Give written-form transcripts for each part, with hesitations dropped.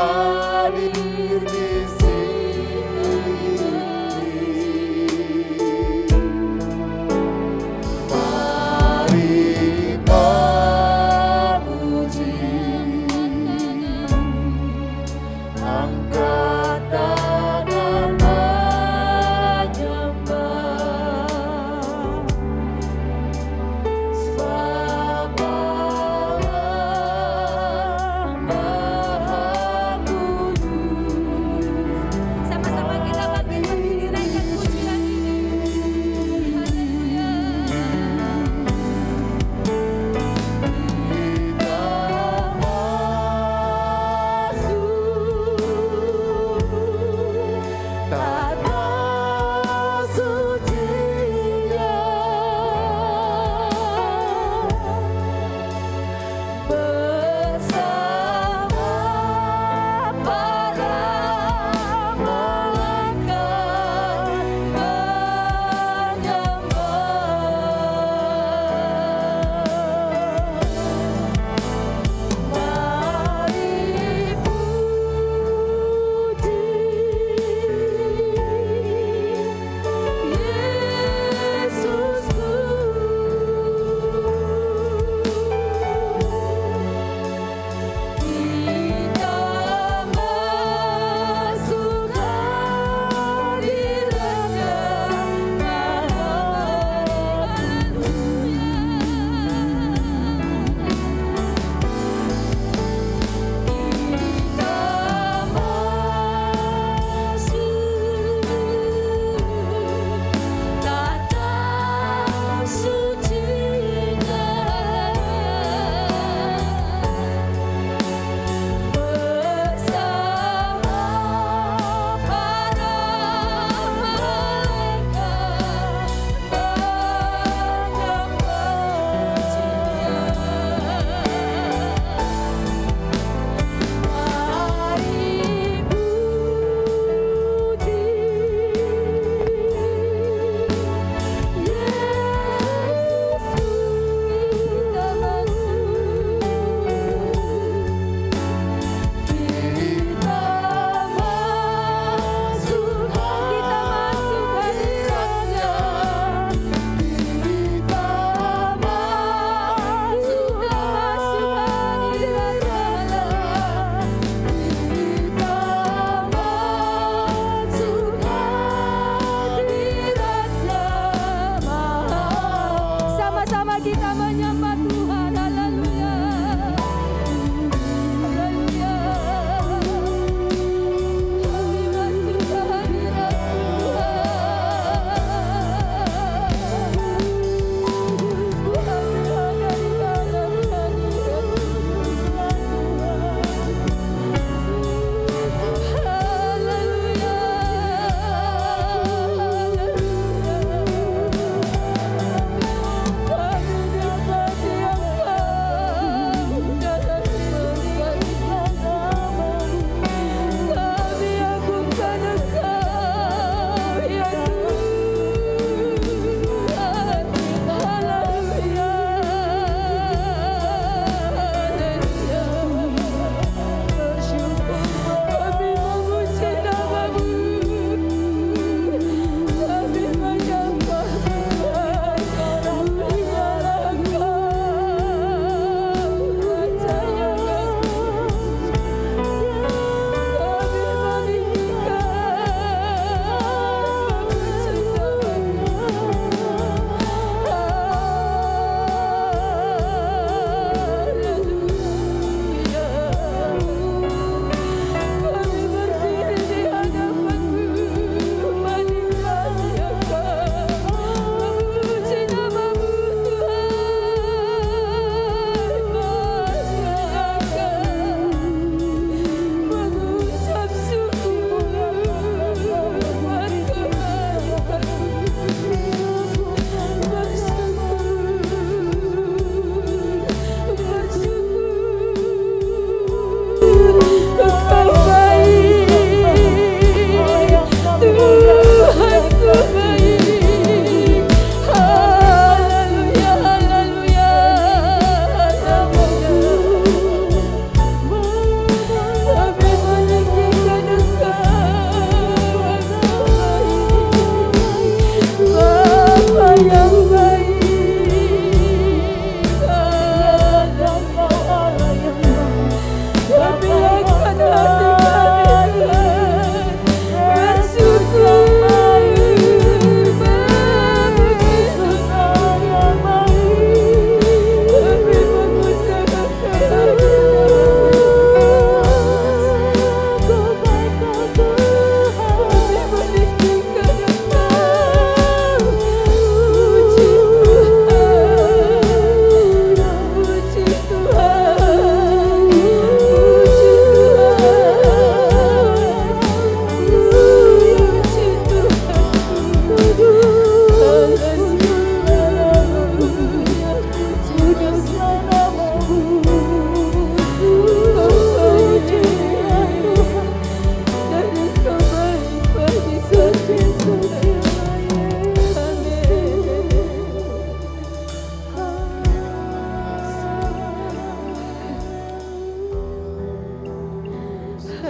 hadir di sini. Mari memuji, angkat tangan menyembah. Sebab Allah Maha Kudus,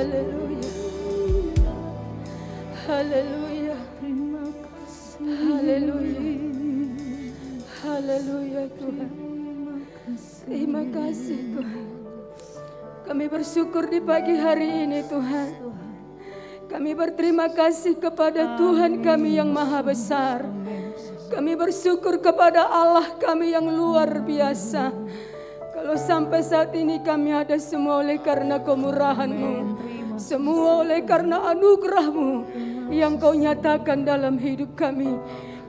Haleluya. Haleluya. Terima kasih. Haleluya. Haleluya Tuhan. Terima kasih Tuhan. Kami bersyukur di pagi hari ini Tuhan. Kami berterima kasih kepada Tuhan kami yang maha besar. Kami bersyukur kepada Allah kami yang luar biasa. Kalau sampai saat ini kami ada semua oleh karena kemurahan-Mu. Semua oleh karena anugerah-Mu yang Kau nyatakan dalam hidup kami.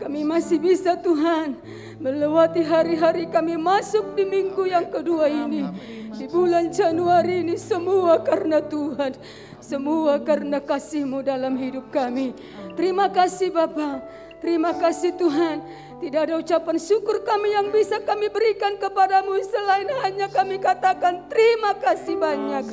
Kami masih bisa Tuhan melewati hari-hari kami masuk di minggu yang kedua ini. Di bulan Januari ini semua karena Tuhan. Semua karena kasih-Mu dalam hidup kami. Terima kasih Bapa. Terima kasih Tuhan. Tidak ada ucapan syukur kami yang bisa kami berikan kepadamu selain hanya kami katakan terima kasih banyak.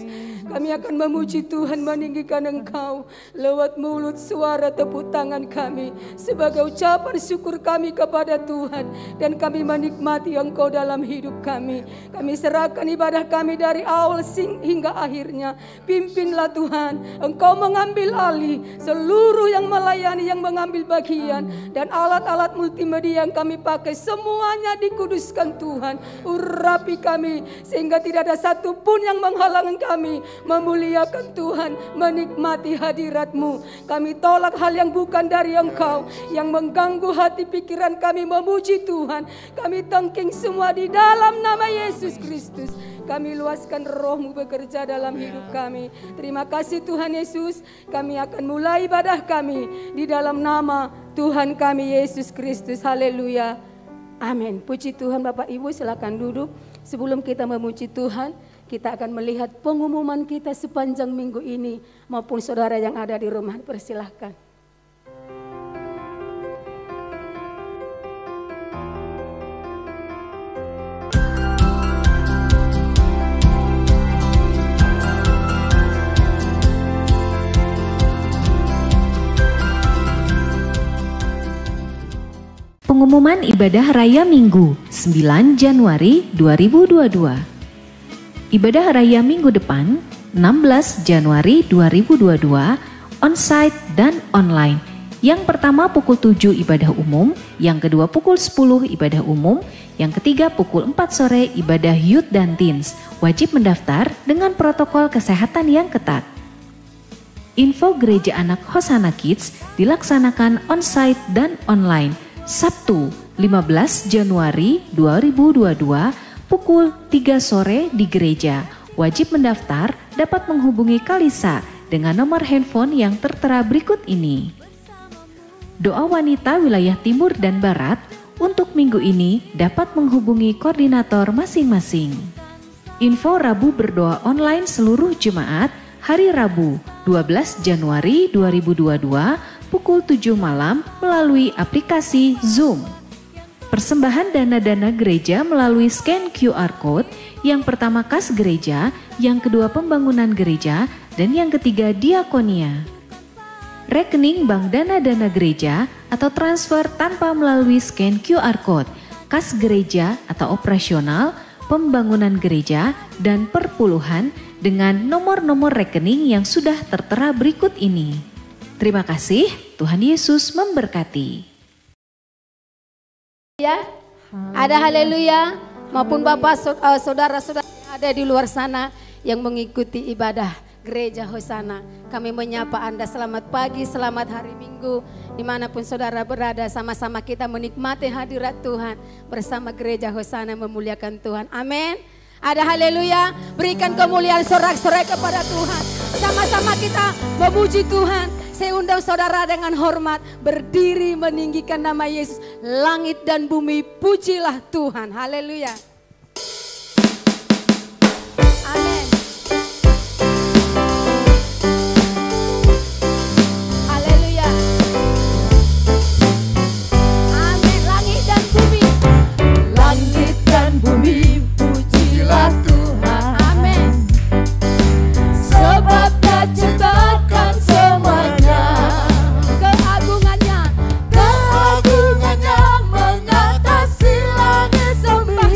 Kami akan memuji Tuhan, meninggikan Engkau lewat mulut, suara, tepuk tangan kami sebagai ucapan syukur kami kepada Tuhan. Dan kami menikmati Engkau dalam hidup kami. Kami serahkan ibadah kami dari awal hingga akhirnya. Pimpinlah Tuhan, Engkau mengambil alih seluruh yang melayani, yang mengambil bagian. Dan alat-alat multimedia yang kami pakai semuanya dikuduskan Tuhan. Urapi kami sehingga tidak ada satupun yang menghalangi kami memuliakan Tuhan, menikmati hadirat-Mu. Kami tolak hal yang bukan dari Engkau, yang mengganggu hati pikiran kami memuji Tuhan. Kami tengking semua di dalam nama Yesus Kristus. Kami luaskan Roh-Mu bekerja dalam hidup kami. Terima kasih Tuhan Yesus. Kami akan mulai ibadah kami di dalam nama Tuhan kami Yesus Kristus. Haleluya. Amin. Puji Tuhan. Bapak Ibu silakan duduk. Sebelum kita memuji Tuhan, kita akan melihat pengumuman kita sepanjang minggu ini. Maupun saudara yang ada di rumah, persilahkan. Pengumuman ibadah raya Minggu 9 Januari 2022. Ibadah raya minggu depan 16 Januari 2022 on-site dan online. Yang pertama pukul 7 ibadah umum, yang kedua pukul 10 ibadah umum, yang ketiga pukul 4 sore ibadah youth dan teens. Wajib mendaftar dengan protokol kesehatan yang ketat. Info Gereja Anak Hosana Kids dilaksanakan on-site dan online. Sabtu 15 Januari 2022 pukul 3 sore di gereja. Wajib mendaftar dapat menghubungi Kalisa dengan nomor handphone yang tertera berikut ini. Doa wanita wilayah timur dan barat untuk minggu ini dapat menghubungi koordinator masing-masing. Info Rabu berdoa online seluruh jemaat hari Rabu 12 Januari 2022 pukul 7 malam melalui aplikasi Zoom. Persembahan dana-dana gereja melalui scan QR Code, yang pertama kas gereja, yang kedua pembangunan gereja, dan yang ketiga diakonia. Rekening bank dana-dana gereja atau transfer tanpa melalui scan QR Code, kas gereja atau operasional, pembangunan gereja, dan perpuluhan dengan nomor-nomor rekening yang sudah tertera berikut ini. Terima kasih, Tuhan Yesus memberkati. Ya, ada haleluya maupun Bapak saudara-saudara yang ada di luar sana yang mengikuti ibadah Gereja Hosana. Kami menyapa Anda selamat pagi, selamat hari Minggu. Dimanapun saudara berada, sama-sama kita menikmati hadirat Tuhan bersama Gereja Hosana memuliakan Tuhan. Amin. Ada haleluya, berikan kemuliaan sorak-sorai kepada Tuhan. Sama-sama kita memuji Tuhan. Saya undang saudara dengan hormat berdiri meninggikan nama Yesus. Langit dan bumi pujilah Tuhan. Haleluya. Amin. Haleluya. Amin. Langit dan bumi. Langit dan bumi pujilah Tuhan. Amin. Sebab Dia ciptakan semuanya. Keagungannya Keagungannya mengatasi langit bumi.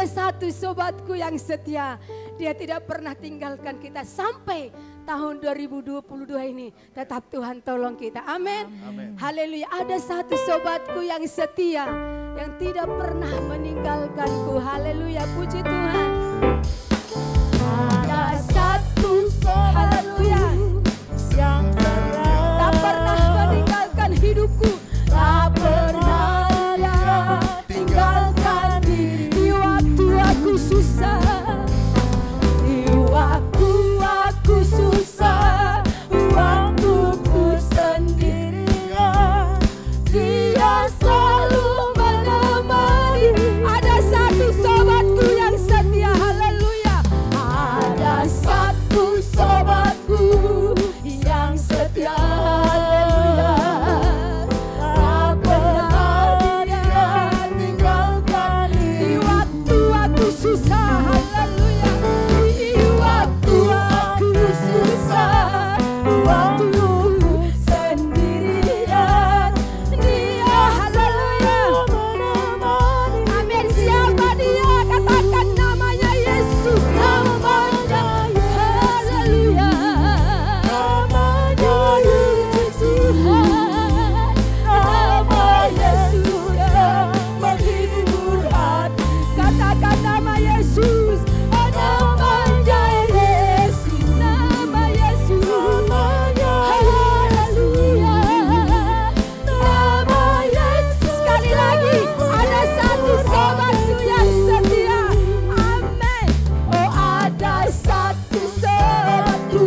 satu sobatku yang setia. Dia tidak pernah tinggalkan kita sampai tahun 2022 ini. Tetap Tuhan tolong kita. Amin. Haleluya. Ada satu sobatku yang setia, yang tidak pernah meninggalkanku. Haleluya. Puji Tuhan. Ada satu sobatku yang tak pernah meninggalkan hidupku. Tak pernah dia tinggalkan di waktu aku susah. Di waktu aku susah, waktu ku sendirian, dia selalu menemani. Ada satu sobatku yang setia. Haleluya. Ada satu sobatku yang setia. Haleluya. Tak pernah dia tinggalkan di waktu aku susah. Haleluya. Di waktu aku susah, waktu ku sendirian, dia haleluya menemani. Amin. Siapa dia? Katakan namanya Yesus. Namanya haleluya. Namanya Yesus Tuhan. Nama Yesus yang menghibur hati. Katakan nama Yesus. Oh, namanya Yesus. Nama Yesus. Namanya haleluya. Nama Yesus. Sekali lagi, ada satu sobatku yang setia. Amin. Oh, ada satu sobatku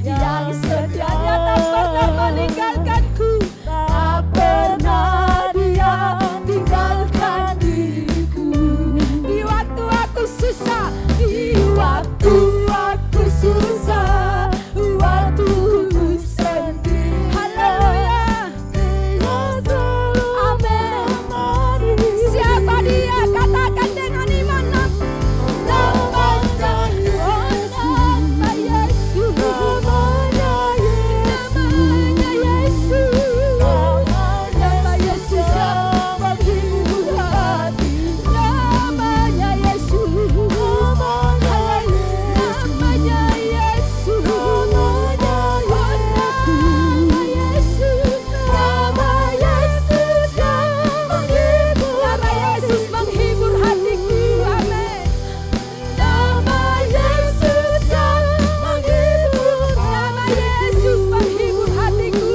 yang setia. Dia tak pernah meninggalkanku. Tak pernah dia tinggalkan diriku. Di waktu aku susah, di waktu aku susah, waktu ku sendiri. Haleluya. Dia selalu amin. Siapa dia? Katakan dengan iman. Namanya Yesus. Nama Yesus. Namanya Yesus. Nama Yesus yang menghibur hati. Namanya Yesus. Namanya Yesus. Namanya Yesus. Nama Yesus yang menghibur. Nama Yesus menghibur hatiku. Amin. Nama Yesus yang menghibur. Nama Yesus menghibur hatiku.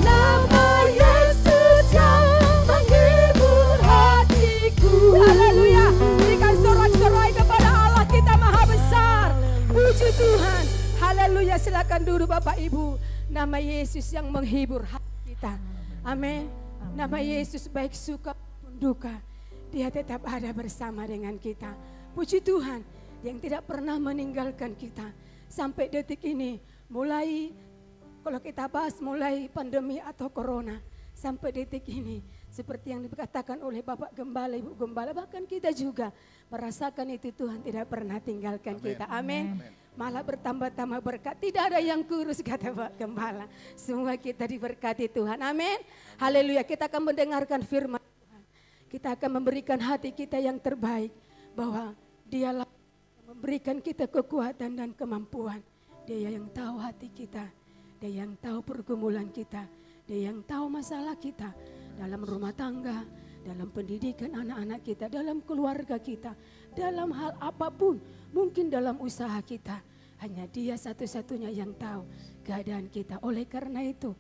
Nama Yesus yang menghibur hatiku. Haleluya. Berikan sorak-sorai kepada Allah kita maha besar. Puji Tuhan. Haleluya. Silakan duduk Bapak Ibu. Nama Yesus yang menghibur hati kita. Amin. Nama Yesus baik suka maupun duka, Dia tetap ada bersama dengan kita. Puji Tuhan yang tidak pernah meninggalkan kita sampai detik ini. Mulai, kalau kita bahas mulai pandemi atau corona sampai detik ini, seperti yang dikatakan oleh Bapak Gembala, Ibu Gembala, bahkan kita juga merasakan itu. Tuhan tidak pernah tinggalkan kita. Amin. Malah bertambah-tambah berkat. Tidak ada yang kurus, kata Pak Gembala. Semua kita diberkati Tuhan. Amin. Haleluya. Kita akan mendengarkan firman Tuhan. Kita akan memberikan hati kita yang terbaik, bahwa Dialah yang memberikan kita kekuatan dan kemampuan. Dia yang tahu hati kita. Dia yang tahu pergumulan kita. Dia yang tahu masalah kita dalam rumah tangga, dalam pendidikan anak-anak kita, dalam keluarga kita, dalam hal apapun, mungkin dalam usaha kita. Hanya Dia satu-satunya yang tahu keadaan kita. Oleh karena itu,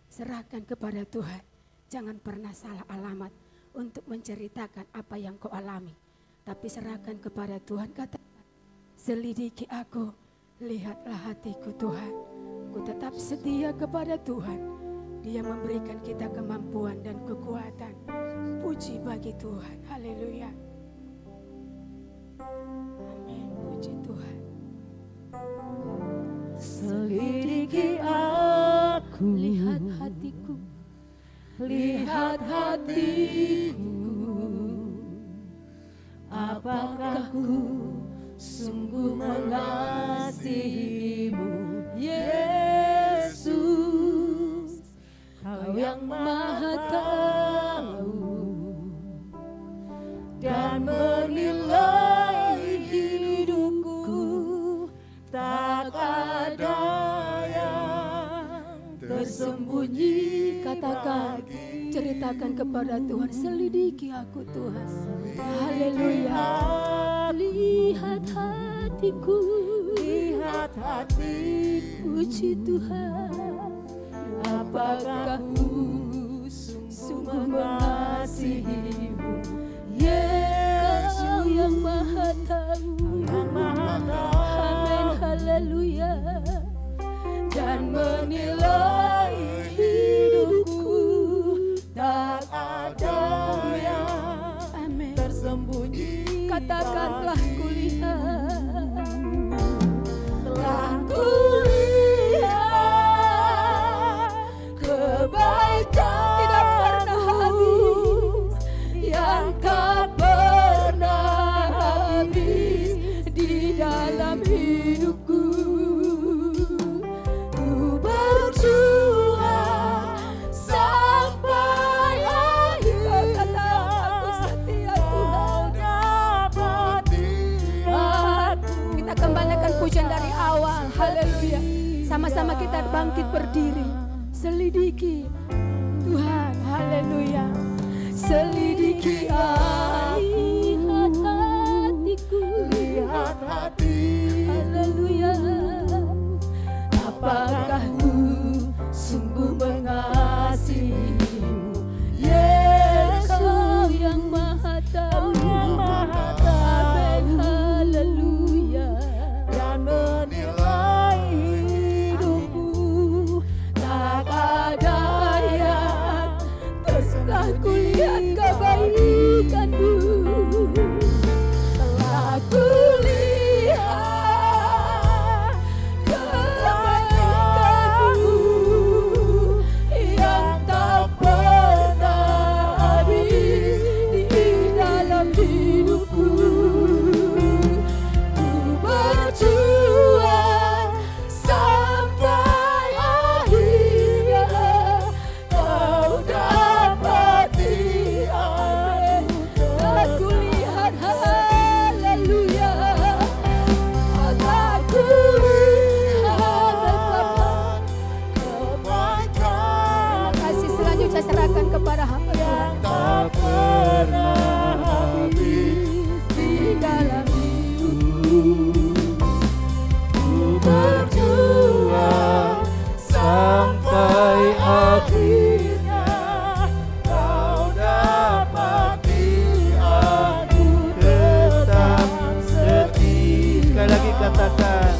serahkan kepada Tuhan. Jangan pernah salah alamat untuk menceritakan apa yang kau alami. Tapi serahkan kepada Tuhan. Katakan, selidiki aku, lihatlah hatiku Tuhan. Ku tetap setia kepada Tuhan. Dia memberikan kita kemampuan dan kekuatan. Puji bagi Tuhan. Haleluya. Amin. Puji Tuhan. Selidiki aku, Lihat hatiku. lihat hatiku, apakah ku sungguh mengasihimu, Yesus, Kau yang Maha Tahu dan tersembunyi. Katakan, ceritakan kepada Tuhan, selidiki aku Tuhan. Haleluya. Lihat hatiku, lihat hatiku, puji Tuhan. Apakah ku sungguh mengasihimu, Yesus yang Maha Tahu. Amin, haleluya. Dan menilai hidupku, tak ada yang tersembunyi. Katakanlah, kulihat, telah kulihat kebaikan tidak pernah habis, yang tak pernah habis di dalam hidupku. Ku berjuang sampai akhir. Kata aku setia Tuhan. Kita kembalikan pujian dari awal. Haleluya. Sama-sama kita bangkit berdiri. Selidiki Tuhan. Haleluya. Selidiki lihat hatiku, lihat hati. haleluya. Apakah ku sungguh mengasihimu, Yesus yang Maha Tahu. Amin, haleluya. Dan menilai hidupku, Tak ada yang telah kulihat kebaikanmu, telah kulihat kebaikanmu yang tak pernah habis di dalam hidupku. Ku berjuang sampai akhirnya kau dapati. Amin. Aku lihat, haleluya. Aku lihat kebaikan Terima kasih. Selanjutnya serahkan kepada hamba Tuhan. tak pernah habis. Di dalam hidupku Ku berjuang sampai akhirnya kau dapati. Aku tetap setia. Sekali lagi katakan,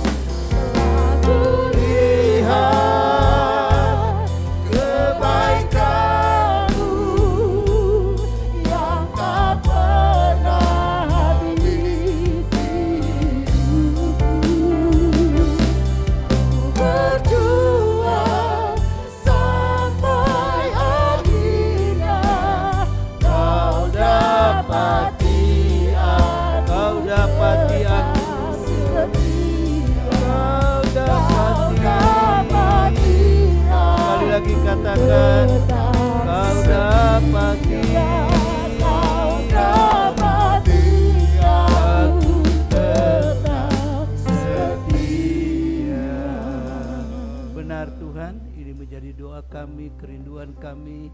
aku lihat kebaikanmu yang tak pernah habis di hidupku. Ku berjuang sampai akhirnya kau dapati aku. Kau dapati aku. Kau dapati. Sekali lagi katakan, kau dapati. Kau dapati. Aku tetap setia. Benar Tuhan, ini menjadi doa kami, kerinduan kami.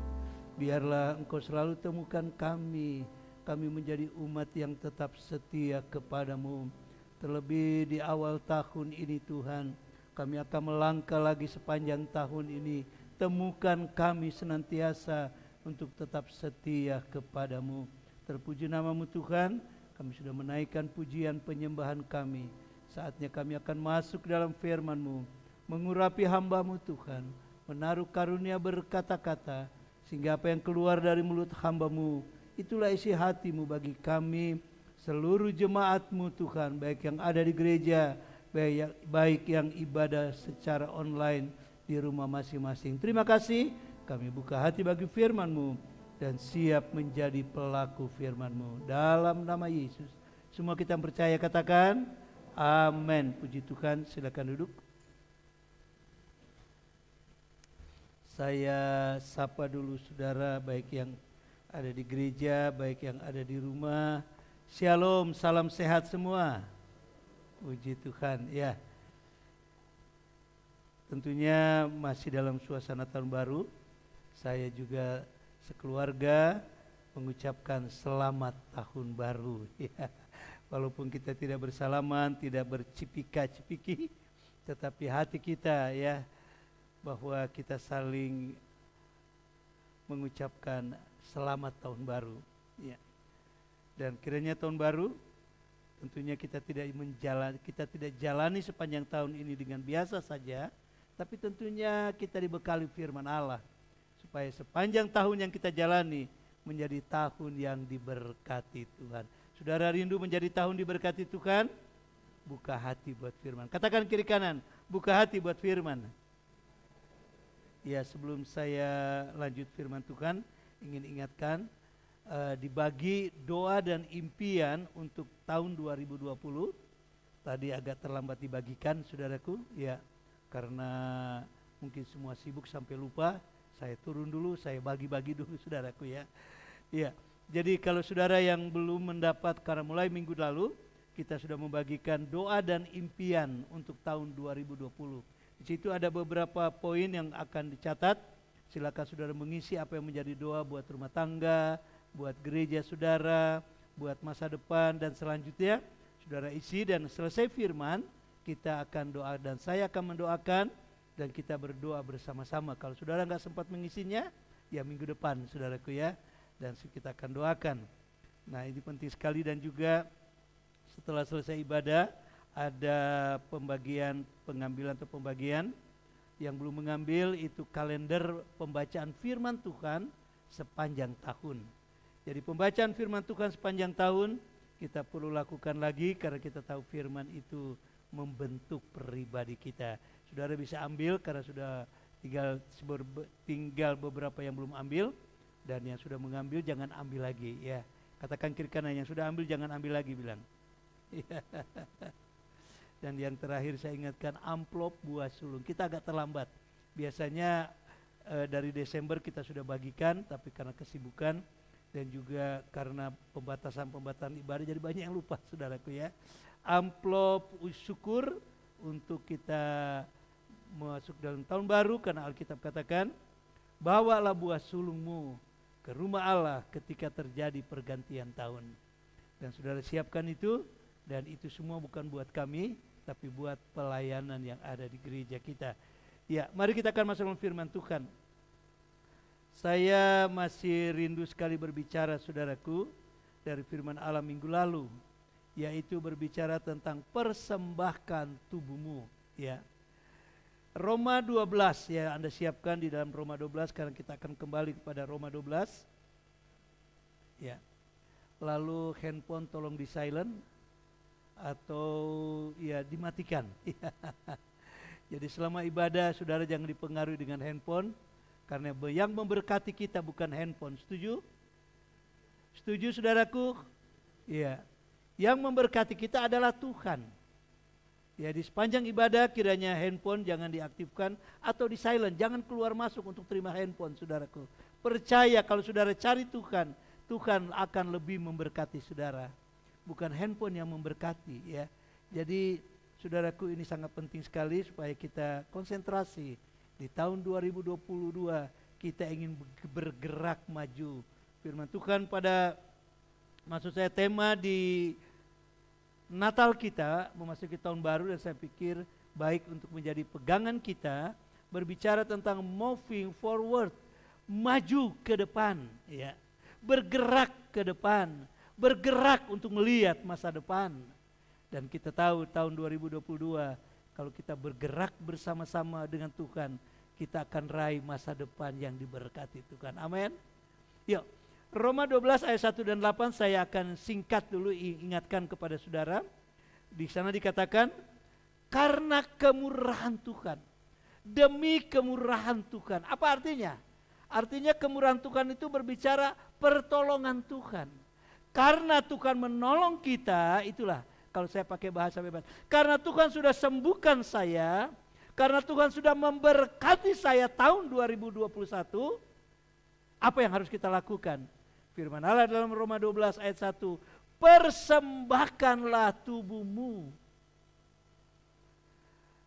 Biarlah Engkau selalu temukan kami. Kami menjadi umat yang tetap setia kepadamu. Terlebih di awal tahun ini Tuhan, kami akan melangkah lagi sepanjang tahun ini. Temukan kami senantiasa untuk tetap setia kepadamu. Terpuji namamu Tuhan, kami sudah menaikkan pujian penyembahan kami. Saatnya kami akan masuk dalam firman-Mu, mengurapi hamba-Mu Tuhan, menaruh karunia berkata-kata, sehingga apa yang keluar dari mulut hamba-Mu, itulah isi hati-Mu bagi kami, seluruh jemaat-Mu Tuhan, baik yang ada di gereja, baik yang ibadah secara online di rumah masing-masing. Terima kasih, kami buka hati bagi firman-Mu dan siap menjadi pelaku firman-Mu. Dalam nama Yesus, semua kita percaya katakan, amin. Puji Tuhan, silakan duduk. Saya sapa dulu saudara, baik yang ada di gereja, baik yang ada di rumah. Shalom, salam sehat semua. Puji Tuhan, ya. Tentunya masih dalam suasana tahun baru. Saya juga sekeluarga mengucapkan selamat tahun baru. Ya. Walaupun kita tidak bersalaman, tidak bercipika-cipiki, tetapi hati kita ya bahwa kita saling mengucapkan selamat tahun baru. Ya. Dan kiranya tahun baru tentunya kita tidak jalani sepanjang tahun ini dengan biasa saja, tapi tentunya kita dibekali firman Allah supaya sepanjang tahun yang kita jalani menjadi tahun yang diberkati Tuhan. Saudara rindu menjadi tahun diberkati Tuhan? Buka hati buat firman. Katakan kiri kanan, buka hati buat firman. Ya, sebelum saya lanjut firman Tuhan, ingin ingatkan dibagi doa dan impian untuk tahun 2020. Tadi agak terlambat dibagikan saudaraku, ya, karena mungkin semua sibuk sampai lupa. Saya turun dulu, saya bagi-bagi dulu saudaraku ya. Ya, jadi kalau saudara yang belum mendapat, karena mulai minggu lalu kita sudah membagikan doa dan impian untuk tahun 2020. Di situ ada beberapa poin yang akan dicatat. Silakan saudara mengisi apa yang menjadi doa buat rumah tangga, buat gereja saudara, buat masa depan, dan selanjutnya saudara isi, dan selesai firman kita akan doa dan saya akan mendoakan dan kita berdoa bersama-sama. Kalau saudara nggak sempat mengisinya, ya minggu depan saudaraku ya, dan kita akan doakan. Nah ini penting sekali. Dan juga setelah selesai ibadah ada pengambilan atau pembagian. Yang belum mengambil itu kalender pembacaan firman Tuhan sepanjang tahun. Jadi pembacaan firman Tuhan sepanjang tahun kita perlu lakukan lagi, karena kita tahu firman itu membentuk pribadi kita. Saudara bisa ambil karena sudah tinggal beberapa yang belum ambil, dan yang sudah mengambil jangan ambil lagi ya. Katakan kiri kanan, yang sudah ambil jangan ambil lagi, bilang. Dan yang terakhir saya ingatkan, amplop buah sulung. Kita agak terlambat. Biasanya dari Desember kita sudah bagikan, tapi karena kesibukan dan juga karena pembatasan ibadah jadi banyak yang lupa saudaraku ya. Amplop syukur untuk kita masuk dalam tahun baru, karena Alkitab katakan, bawalah buah sulungmu ke rumah Allah ketika terjadi pergantian tahun. Dan saudara siapkan itu, dan itu semua bukan buat kami, tapi buat pelayanan yang ada di gereja kita. Ya, mari kita akan masuk dalam firman Tuhan. Saya masih rindu sekali berbicara saudaraku dari firman Allah minggu lalu, yaitu berbicara tentang persembahkan tubuhmu. Ya, Roma 12 ya, Anda siapkan di dalam Roma 12, karena kita akan kembali kepada Roma 12. Ya. Lalu handphone tolong di silent atau ya dimatikan. Jadi selama ibadah saudara jangan dipengaruhi dengan handphone, karena yang memberkati kita bukan handphone. Setuju? Setuju saudaraku? Ya. Yang memberkati kita adalah Tuhan. Ya, di sepanjang ibadah kiranya handphone jangan diaktifkan atau di silent, jangan keluar masuk untuk terima handphone saudaraku. Percaya kalau saudara cari Tuhan, Tuhan akan lebih memberkati saudara. Bukan handphone yang memberkati ya. Jadi saudaraku, ini sangat penting sekali supaya kita konsentrasi. Di tahun 2022 kita ingin bergerak maju. Firman Tuhan pada, maksud saya tema di Natal kita memasuki tahun baru, dan saya pikir baik untuk menjadi pegangan kita, berbicara tentang moving forward, maju ke depan ya. Bergerak ke depan, bergerak untuk melihat masa depan. Dan kita tahu tahun 2022 kalau kita bergerak bersama-sama dengan Tuhan, kita akan raih masa depan yang diberkati Tuhan. Amin. Yuk, Roma 12 ayat 1 dan 8 saya akan singkat dulu ingatkan kepada saudara. Di sana dikatakan, karena kemurahan Tuhan, demi kemurahan Tuhan. Apa artinya? Artinya kemurahan Tuhan itu berbicara pertolongan Tuhan. Karena Tuhan menolong kita, itulah kalau saya pakai bahasa bebas. Karena Tuhan sudah sembuhkan saya, karena Tuhan sudah memberkati saya tahun 2021, apa yang harus kita lakukan? Firman Allah dalam Roma 12 ayat 1, persembahkanlah tubuhmu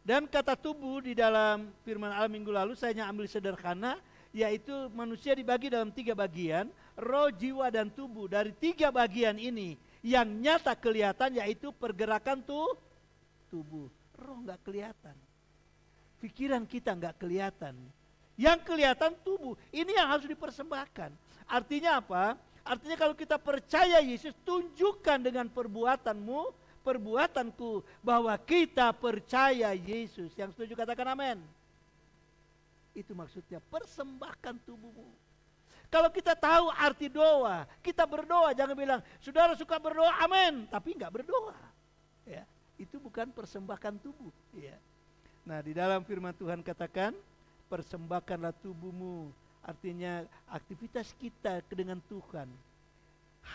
Dan kata tubuh di dalam firman Allah minggu lalu saya hanya ambil sederhana, yaitu manusia dibagi dalam 3 bagian, roh, jiwa, dan tubuh. Dari 3 bagian ini yang nyata kelihatan yaitu pergerakan tubuh. Roh nggak kelihatan, pikiran kita nggak kelihatan. Yang kelihatan tubuh, ini yang harus dipersembahkan. Artinya apa? Artinya kalau kita percaya Yesus, tunjukkan dengan perbuatanku bahwa kita percaya Yesus. Yang setuju katakan amin. Itu maksudnya, persembahkan tubuhmu. Kalau kita tahu arti doa, kita berdoa, jangan bilang, saudara suka berdoa, amin, tapi nggak berdoa. Ya, itu bukan persembahkan tubuh. Ya. Nah, di dalam firman Tuhan katakan, persembahkanlah tubuhmu. Artinya aktivitas kita dengan Tuhan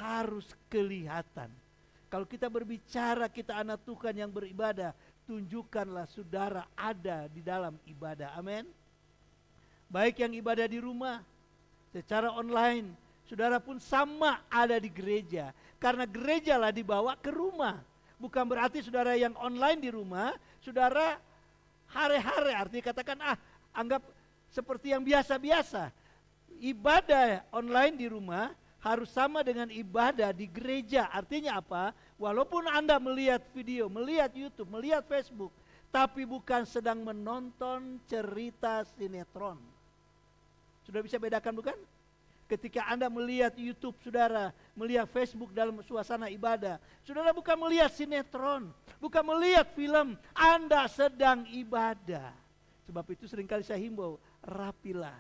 harus kelihatan. Kalau kita berbicara kita anak Tuhan yang beribadah, tunjukkanlah saudara ada di dalam ibadah. Amin. Baik yang ibadah di rumah, secara online, saudara pun sama ada di gereja. Karena gereja lah dibawa ke rumah. Bukan berarti saudara yang online di rumah, saudara hare-hare, artinya katakan anggap seperti yang biasa-biasa. Ibadah online di rumah harus sama dengan ibadah di gereja. Artinya apa? Walaupun Anda melihat video, melihat YouTube, melihat Facebook, tapi bukan sedang menonton cerita sinetron. Sudah bisa bedakan bukan? Ketika Anda melihat YouTube saudara, melihat Facebook dalam suasana ibadah, saudara bukan melihat sinetron, bukan melihat film, Anda sedang ibadah. Sebab itu seringkali saya himbau, rapilah,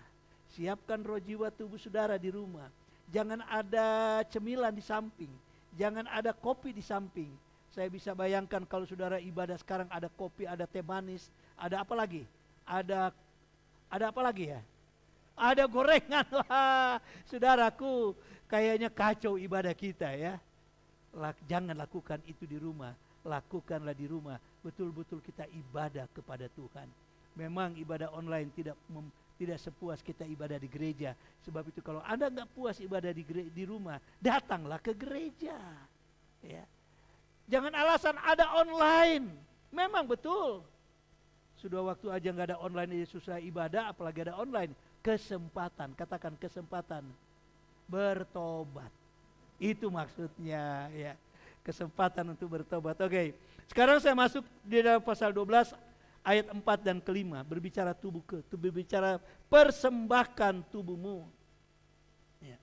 siapkan roh jiwa tubuh saudara di rumah. Jangan ada cemilan di samping, jangan ada kopi di samping. Saya bisa bayangkan kalau saudara ibadah sekarang ada kopi, ada teh manis, ada apa lagi? Ada apa lagi ya? Ada gorengan lah. Saudaraku, kayaknya kacau ibadah kita ya. Jangan lakukan itu di rumah, lakukanlah di rumah. Betul-betul kita ibadah kepada Tuhan. Memang ibadah online tidak sepuas kita ibadah di gereja. Sebab itu kalau Anda nggak puas ibadah di rumah, datanglah ke gereja. Ya. Jangan alasan ada online. Memang betul. Sudah waktu aja nggak ada online aja susah ibadah, apalagi ada online. Kesempatan, katakan kesempatan bertobat. Itu maksudnya ya. Kesempatan untuk bertobat. Oke. Sekarang saya masuk di dalam pasal 12 ayat 4 dan ke-5, berbicara berbicara persembahkan tubuhmu. Ya.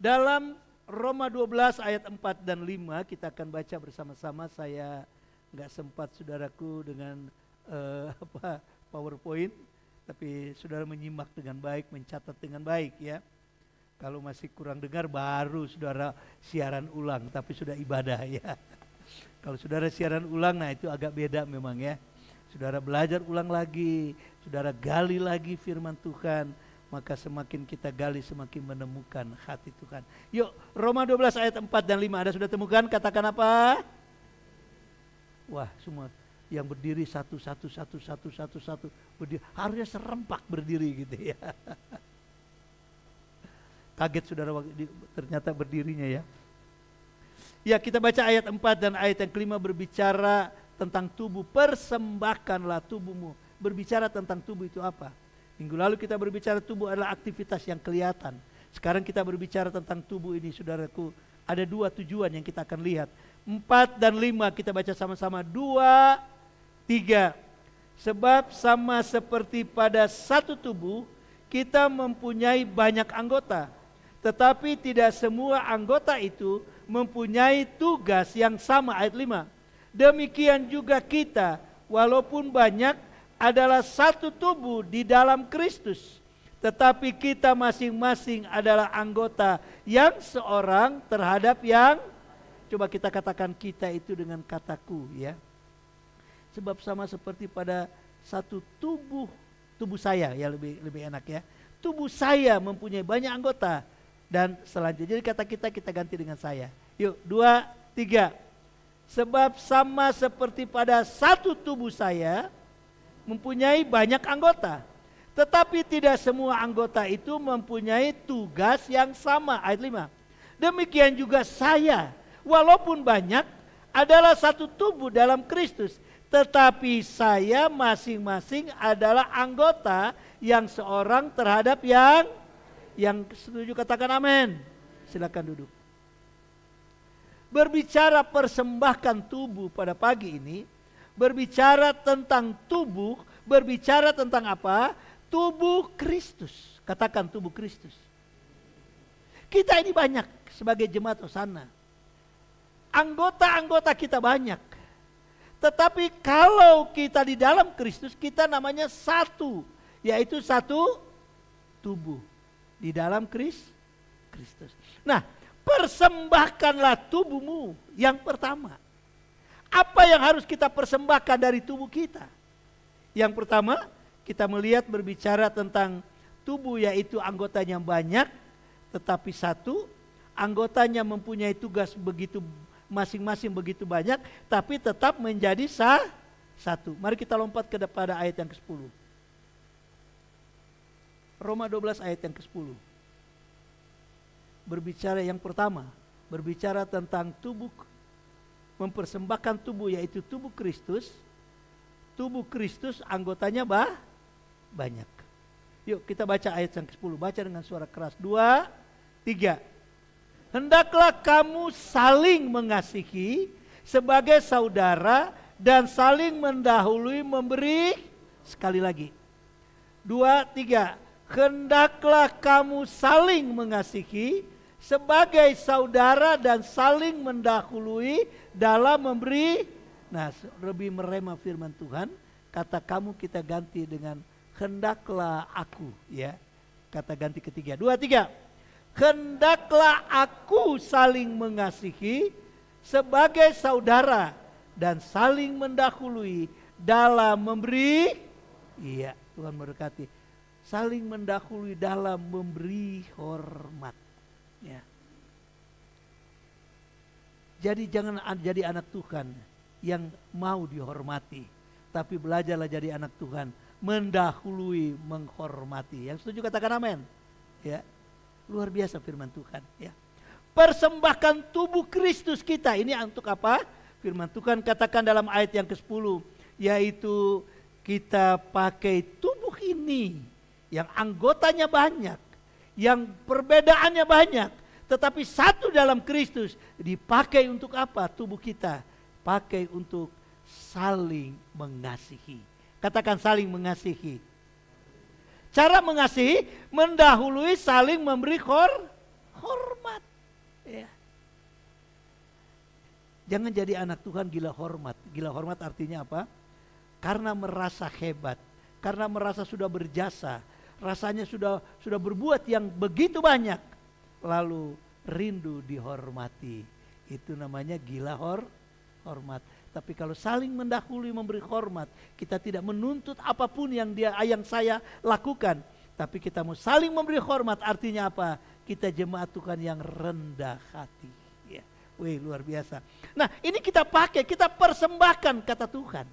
Dalam Roma 12 ayat 4 dan 5 kita akan baca bersama-sama. Saya nggak sempat saudaraku dengan PowerPoint, tapi saudara menyimak dengan baik, mencatat dengan baik ya. Kalau masih kurang dengar baru saudara siaran ulang, tapi sudah ibadah ya. Kalau saudara siaran ulang, nah itu agak beda memang ya. Saudara belajar ulang lagi, saudara gali lagi firman Tuhan, maka semakin kita gali semakin menemukan hati Tuhan. Yuk, Roma 12 ayat 4 dan 5, Anda sudah temukan? Katakan apa? Wah, semua yang berdiri satu berdiri, harusnya serempak berdiri gitu ya. Kaget saudara ternyata berdirinya ya. Ya, kita baca ayat 4 dan ayat yang ke-5 berbicara tentang tubuh. Persembahkanlah tubuhmu. Berbicara tentang tubuh itu apa? Minggu lalu kita berbicara tubuh adalah aktivitas yang kelihatan. Sekarang kita berbicara tentang tubuh ini saudaraku. Ada 2 tujuan yang kita akan lihat. 4 dan 5 kita baca sama-sama. 2, 3. Sebab sama seperti pada satu tubuh, kita mempunyai banyak anggota. Tetapi tidak semua anggota itu mempunyai tugas yang sama. Ayat 5. Demikian juga kita, walaupun banyak, adalah satu tubuh di dalam Kristus. Tetapi kita masing-masing adalah anggota yang seorang terhadap yang, coba kita katakan kita itu dengan kataku ya. Sebab sama seperti pada satu tubuh saya ya, lebih enak ya. Tubuh saya mempunyai banyak anggota. Dan selanjutnya jadi kata kita ganti dengan saya. Yuk 2, 3. Sebab sama seperti pada satu tubuh saya mempunyai banyak anggota. Tetapi tidak semua anggota itu mempunyai tugas yang sama. Ayat 5. Demikian juga saya, walaupun banyak, adalah satu tubuh dalam Kristus. Tetapi saya masing-masing adalah anggota yang seorang terhadap yang setuju katakan amin. Silakan duduk. Berbicara persembahkan tubuh pada pagi ini, berbicara tentang tubuh, berbicara tentang apa? Tubuh Kristus. Katakan tubuh Kristus. Kita ini banyak sebagai jemaat Hosana. Anggota-anggota kita banyak. Tetapi kalau kita di dalam Kristus, kita namanya satu. Yaitu satu tubuh. Di dalam Kristus. Nah, persembahkanlah tubuhmu yang pertama. Apa yang harus kita persembahkan dari tubuh kita? Yang pertama, kita melihat berbicara tentang tubuh yaitu anggotanya banyak, tetapi satu. Anggotanya mempunyai tugas begitu masing-masing begitu banyak, tapi tetap menjadi satu. Mari kita lompat kepada ayat yang ke-10. Roma 12 ayat yang ke-10. Berbicara yang pertama, berbicara tentang tubuh, mempersembahkan tubuh yaitu tubuh Kristus. Tubuh Kristus anggotanya banyak. Yuk kita baca ayat yang ke-10, baca dengan suara keras. 2, 3. Hendaklah kamu saling mengasihi sebagai saudara dan saling mendahului memberi. Sekali lagi. 2, 3. Hendaklah kamu saling mengasihi sebagai saudara dan saling mendahului dalam memberi. Nah, lebih merema firman Tuhan, kata kamu kita ganti dengan hendaklah aku, ya. Kata ganti ketiga. 2, 3. Hendaklah aku saling mengasihi sebagai saudara dan saling mendahului dalam memberi. Iya, Tuhan memberkati. Saling mendahului dalam memberi hormat. Ya. Jadi jangan jadi anak Tuhan yang mau dihormati, tapi belajarlah jadi anak Tuhan mendahului, menghormati. Yang setuju katakan amin. Ya. Luar biasa firman Tuhan, ya. Persembahkan tubuh Kristus kita ini untuk apa? Firman Tuhan katakan dalam ayat yang ke-10, yaitu kita pakai tubuh ini yang anggotanya banyak, yang perbedaannya banyak, tetapi satu dalam Kristus. Dipakai untuk apa? Tubuh kita pakai untuk saling mengasihi. Katakan saling mengasihi. Cara mengasihi, mendahului, saling memberi hormat. Ya. Jangan jadi anak Tuhan gila hormat. Gila hormat artinya apa? Karena merasa hebat, karena merasa sudah berjasa, rasanya sudah berbuat yang begitu banyak, lalu rindu dihormati. Itu namanya gila hormat. Tapi kalau saling mendahului memberi hormat, kita tidak menuntut apapun yang saya lakukan, tapi kita mau saling memberi hormat. Artinya apa? Kita jemaat Tuhan yang rendah hati. Ya. Wih, luar biasa. Nah, ini kita pakai, kita persembahkan kata Tuhan.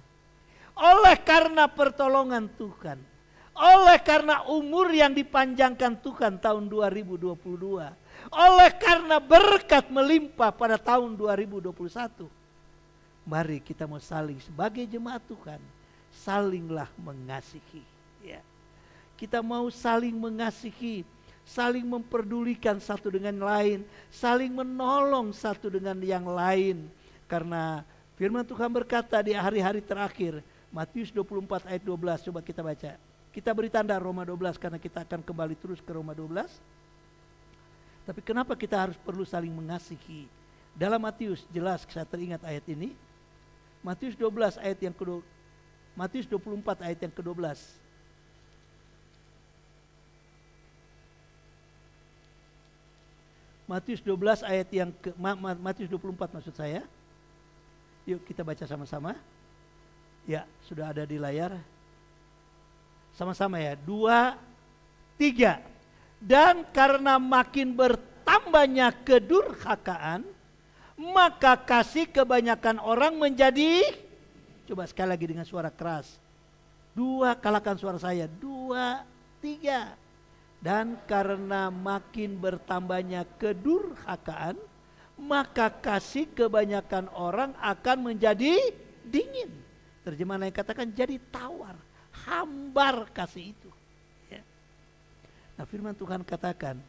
Oleh karena pertolongan Tuhan, oleh karena umur yang dipanjangkan Tuhan tahun 2022, oleh karena berkat melimpah pada tahun 2021. Mari kita mau saling sebagai jemaat Tuhan, salinglah mengasihi. Ya. Kita mau saling mengasihi, saling memperdulikan satu dengan lain, saling menolong satu dengan yang lain. Karena firman Tuhan berkata di hari-hari terakhir, Matius 24 ayat 12, coba kita baca. Kita beri tanda Roma 12 karena kita akan kembali terus ke Roma 12. Tapi kenapa kita harus perlu saling mengasihi? Dalam Matius jelas saya teringat ayat ini. Matius 12 ayat yang kedua, Matius 24 ayat yang ke-12. Matius 12 ayat yang ke Matius 24 maksud saya. Yuk kita baca sama-sama. Ya, sudah ada di layar. Sama-sama ya. 2, 3. Dan karena makin bertambahnya kedurhakaan, maka kasih kebanyakan orang menjadi, coba sekali lagi dengan suara keras. 2, kalahkan suara saya. 2, 3. Dan karena makin bertambahnya kedurhakaan, maka kasih kebanyakan orang akan menjadi dingin. Terjemahan lain katakan jadi tawar, hambar kasih itu. Ya. Nah firman Tuhan katakan,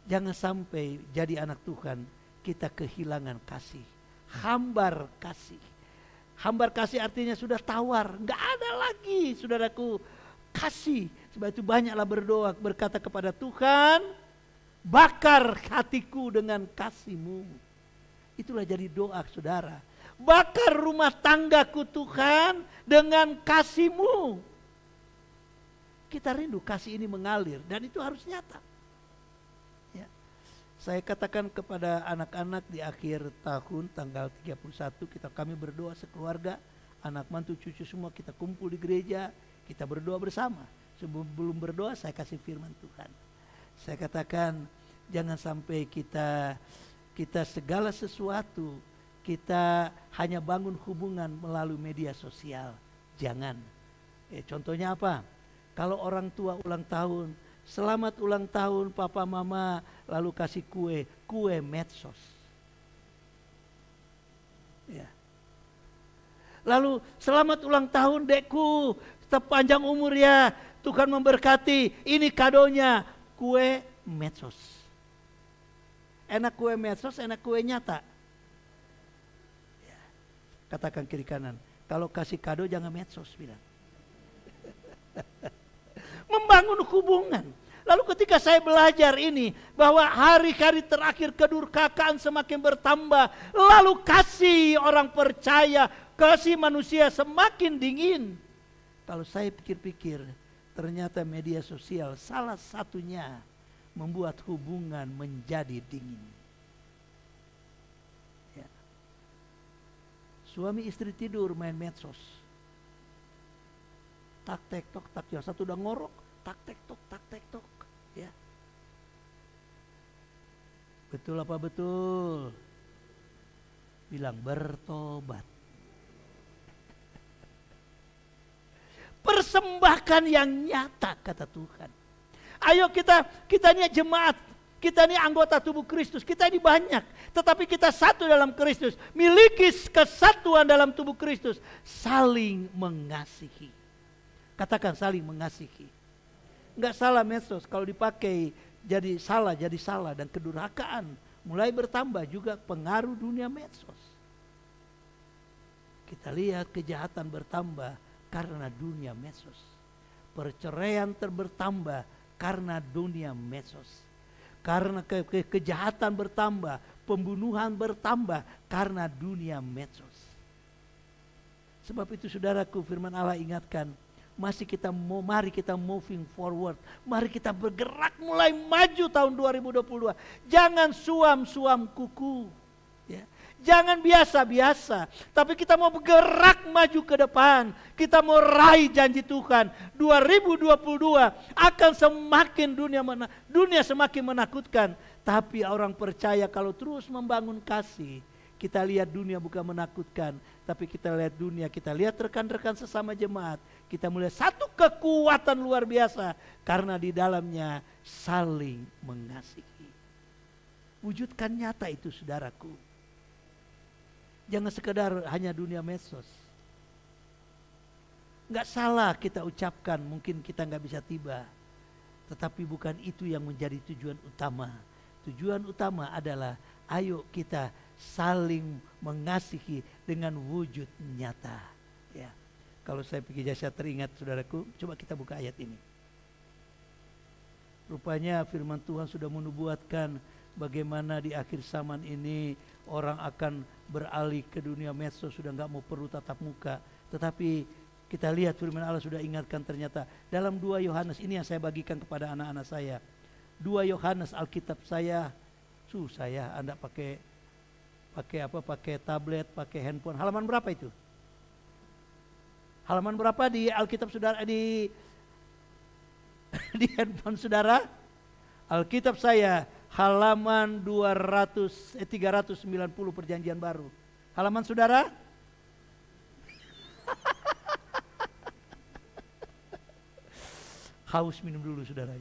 jangan sampai jadi anak Tuhan kita kehilangan kasih. Hambar kasih. Hambar kasih artinya sudah tawar, nggak ada lagi saudaraku kasih. Sebab itu banyaklah berdoa, berkata kepada Tuhan, bakar hatiku dengan kasih-Mu. Itulah jadi doa saudara. Bakar rumah tanggaku Tuhan dengan kasih-Mu. Kita rindu kasih ini mengalir dan itu harus nyata. Ya. Saya katakan kepada anak-anak di akhir tahun tanggal 31 kami berdoa sekeluarga, anak mantu cucu semua kita kumpul di gereja, kita berdoa bersama. Sebelum berdoa saya kasih firman Tuhan. Saya katakan jangan sampai kita segala sesuatu kita hanya bangun hubungan melalui media sosial. Jangan. Contohnya apa? Kalau orang tua ulang tahun, selamat ulang tahun papa mama, lalu kasih kue medsos. Ya. Lalu selamat ulang tahun dekku, tetap panjang umur ya, Tuhan memberkati, ini kadonya, kue medsos. Enak kue medsos, enak kue nyata. Katakan kiri kanan, kalau kasih kado jangan medsos bilang. Membangun hubungan. Lalu ketika saya belajar ini, bahwa hari-hari terakhir kedurhakaan semakin bertambah, lalu kasih orang percaya, kasih manusia semakin dingin. Kalau saya pikir-pikir, ternyata media sosial salah satunya membuat hubungan menjadi dingin. Suami istri tidur main medsos. Tak tek tok tak yang satu udah ngorok, tak tek tok. Ya. Betul apa betul? Bilang bertobat. Persembahkan yang nyata kata Tuhan. Ayo kita ini jemaat, kita ini anggota tubuh Kristus, kita ini banyak. Tetapi kita satu dalam Kristus, miliki kesatuan dalam tubuh Kristus, saling mengasihi. Katakan saling mengasihi. Enggak salah medsos, kalau dipakai jadi salah dan kedurhakaan mulai bertambah juga pengaruh dunia medsos. Kita lihat kejahatan bertambah karena dunia medsos. Perceraian bertambah karena dunia medsos. Karena kejahatan bertambah, pembunuhan bertambah karena dunia medsos. Sebab itu saudaraku, firman Allah ingatkan, mari kita moving forward. Mari kita bergerak mulai maju tahun 2022. Jangan suam-suam kuku. Ya. Jangan biasa-biasa. Tapi kita mau bergerak maju ke depan. Kita mau raih janji Tuhan. 2022 akan semakin dunia semakin menakutkan. Tapi orang percaya kalau terus membangun kasih. Kita lihat dunia bukan menakutkan. Tapi kita lihat dunia, kita lihat rekan-rekan sesama jemaat. Kita melihat satu kekuatan luar biasa. Karena di dalamnya saling mengasihi. Wujudkan nyata itu saudaraku. Jangan sekedar hanya dunia medsos. Nggak salah kita ucapkan, mungkin kita nggak bisa tiba. Tetapi bukan itu yang menjadi tujuan utama. Tujuan utama adalah ayo kita saling mengasihi dengan wujud nyata. Ya. Kalau saya pergi jasa teringat saudaraku, coba kita buka ayat ini. Rupanya firman Tuhan sudah menubuatkan bagaimana di akhir zaman ini orang akan beralih ke dunia medsos, sudah nggak mau perlu tatap muka. Tetapi kita lihat firman Allah sudah ingatkan ternyata dalam 2 Yohanes, ini yang saya bagikan kepada anak-anak saya. 2 Yohanes Alkitab saya, Anda pakai tablet, pakai handphone. Halaman berapa itu? Halaman berapa di Alkitab saudara, di handphone saudara? Alkitab saya halaman 390 Perjanjian Baru. Halaman saudara? Haus minum dulu saudara.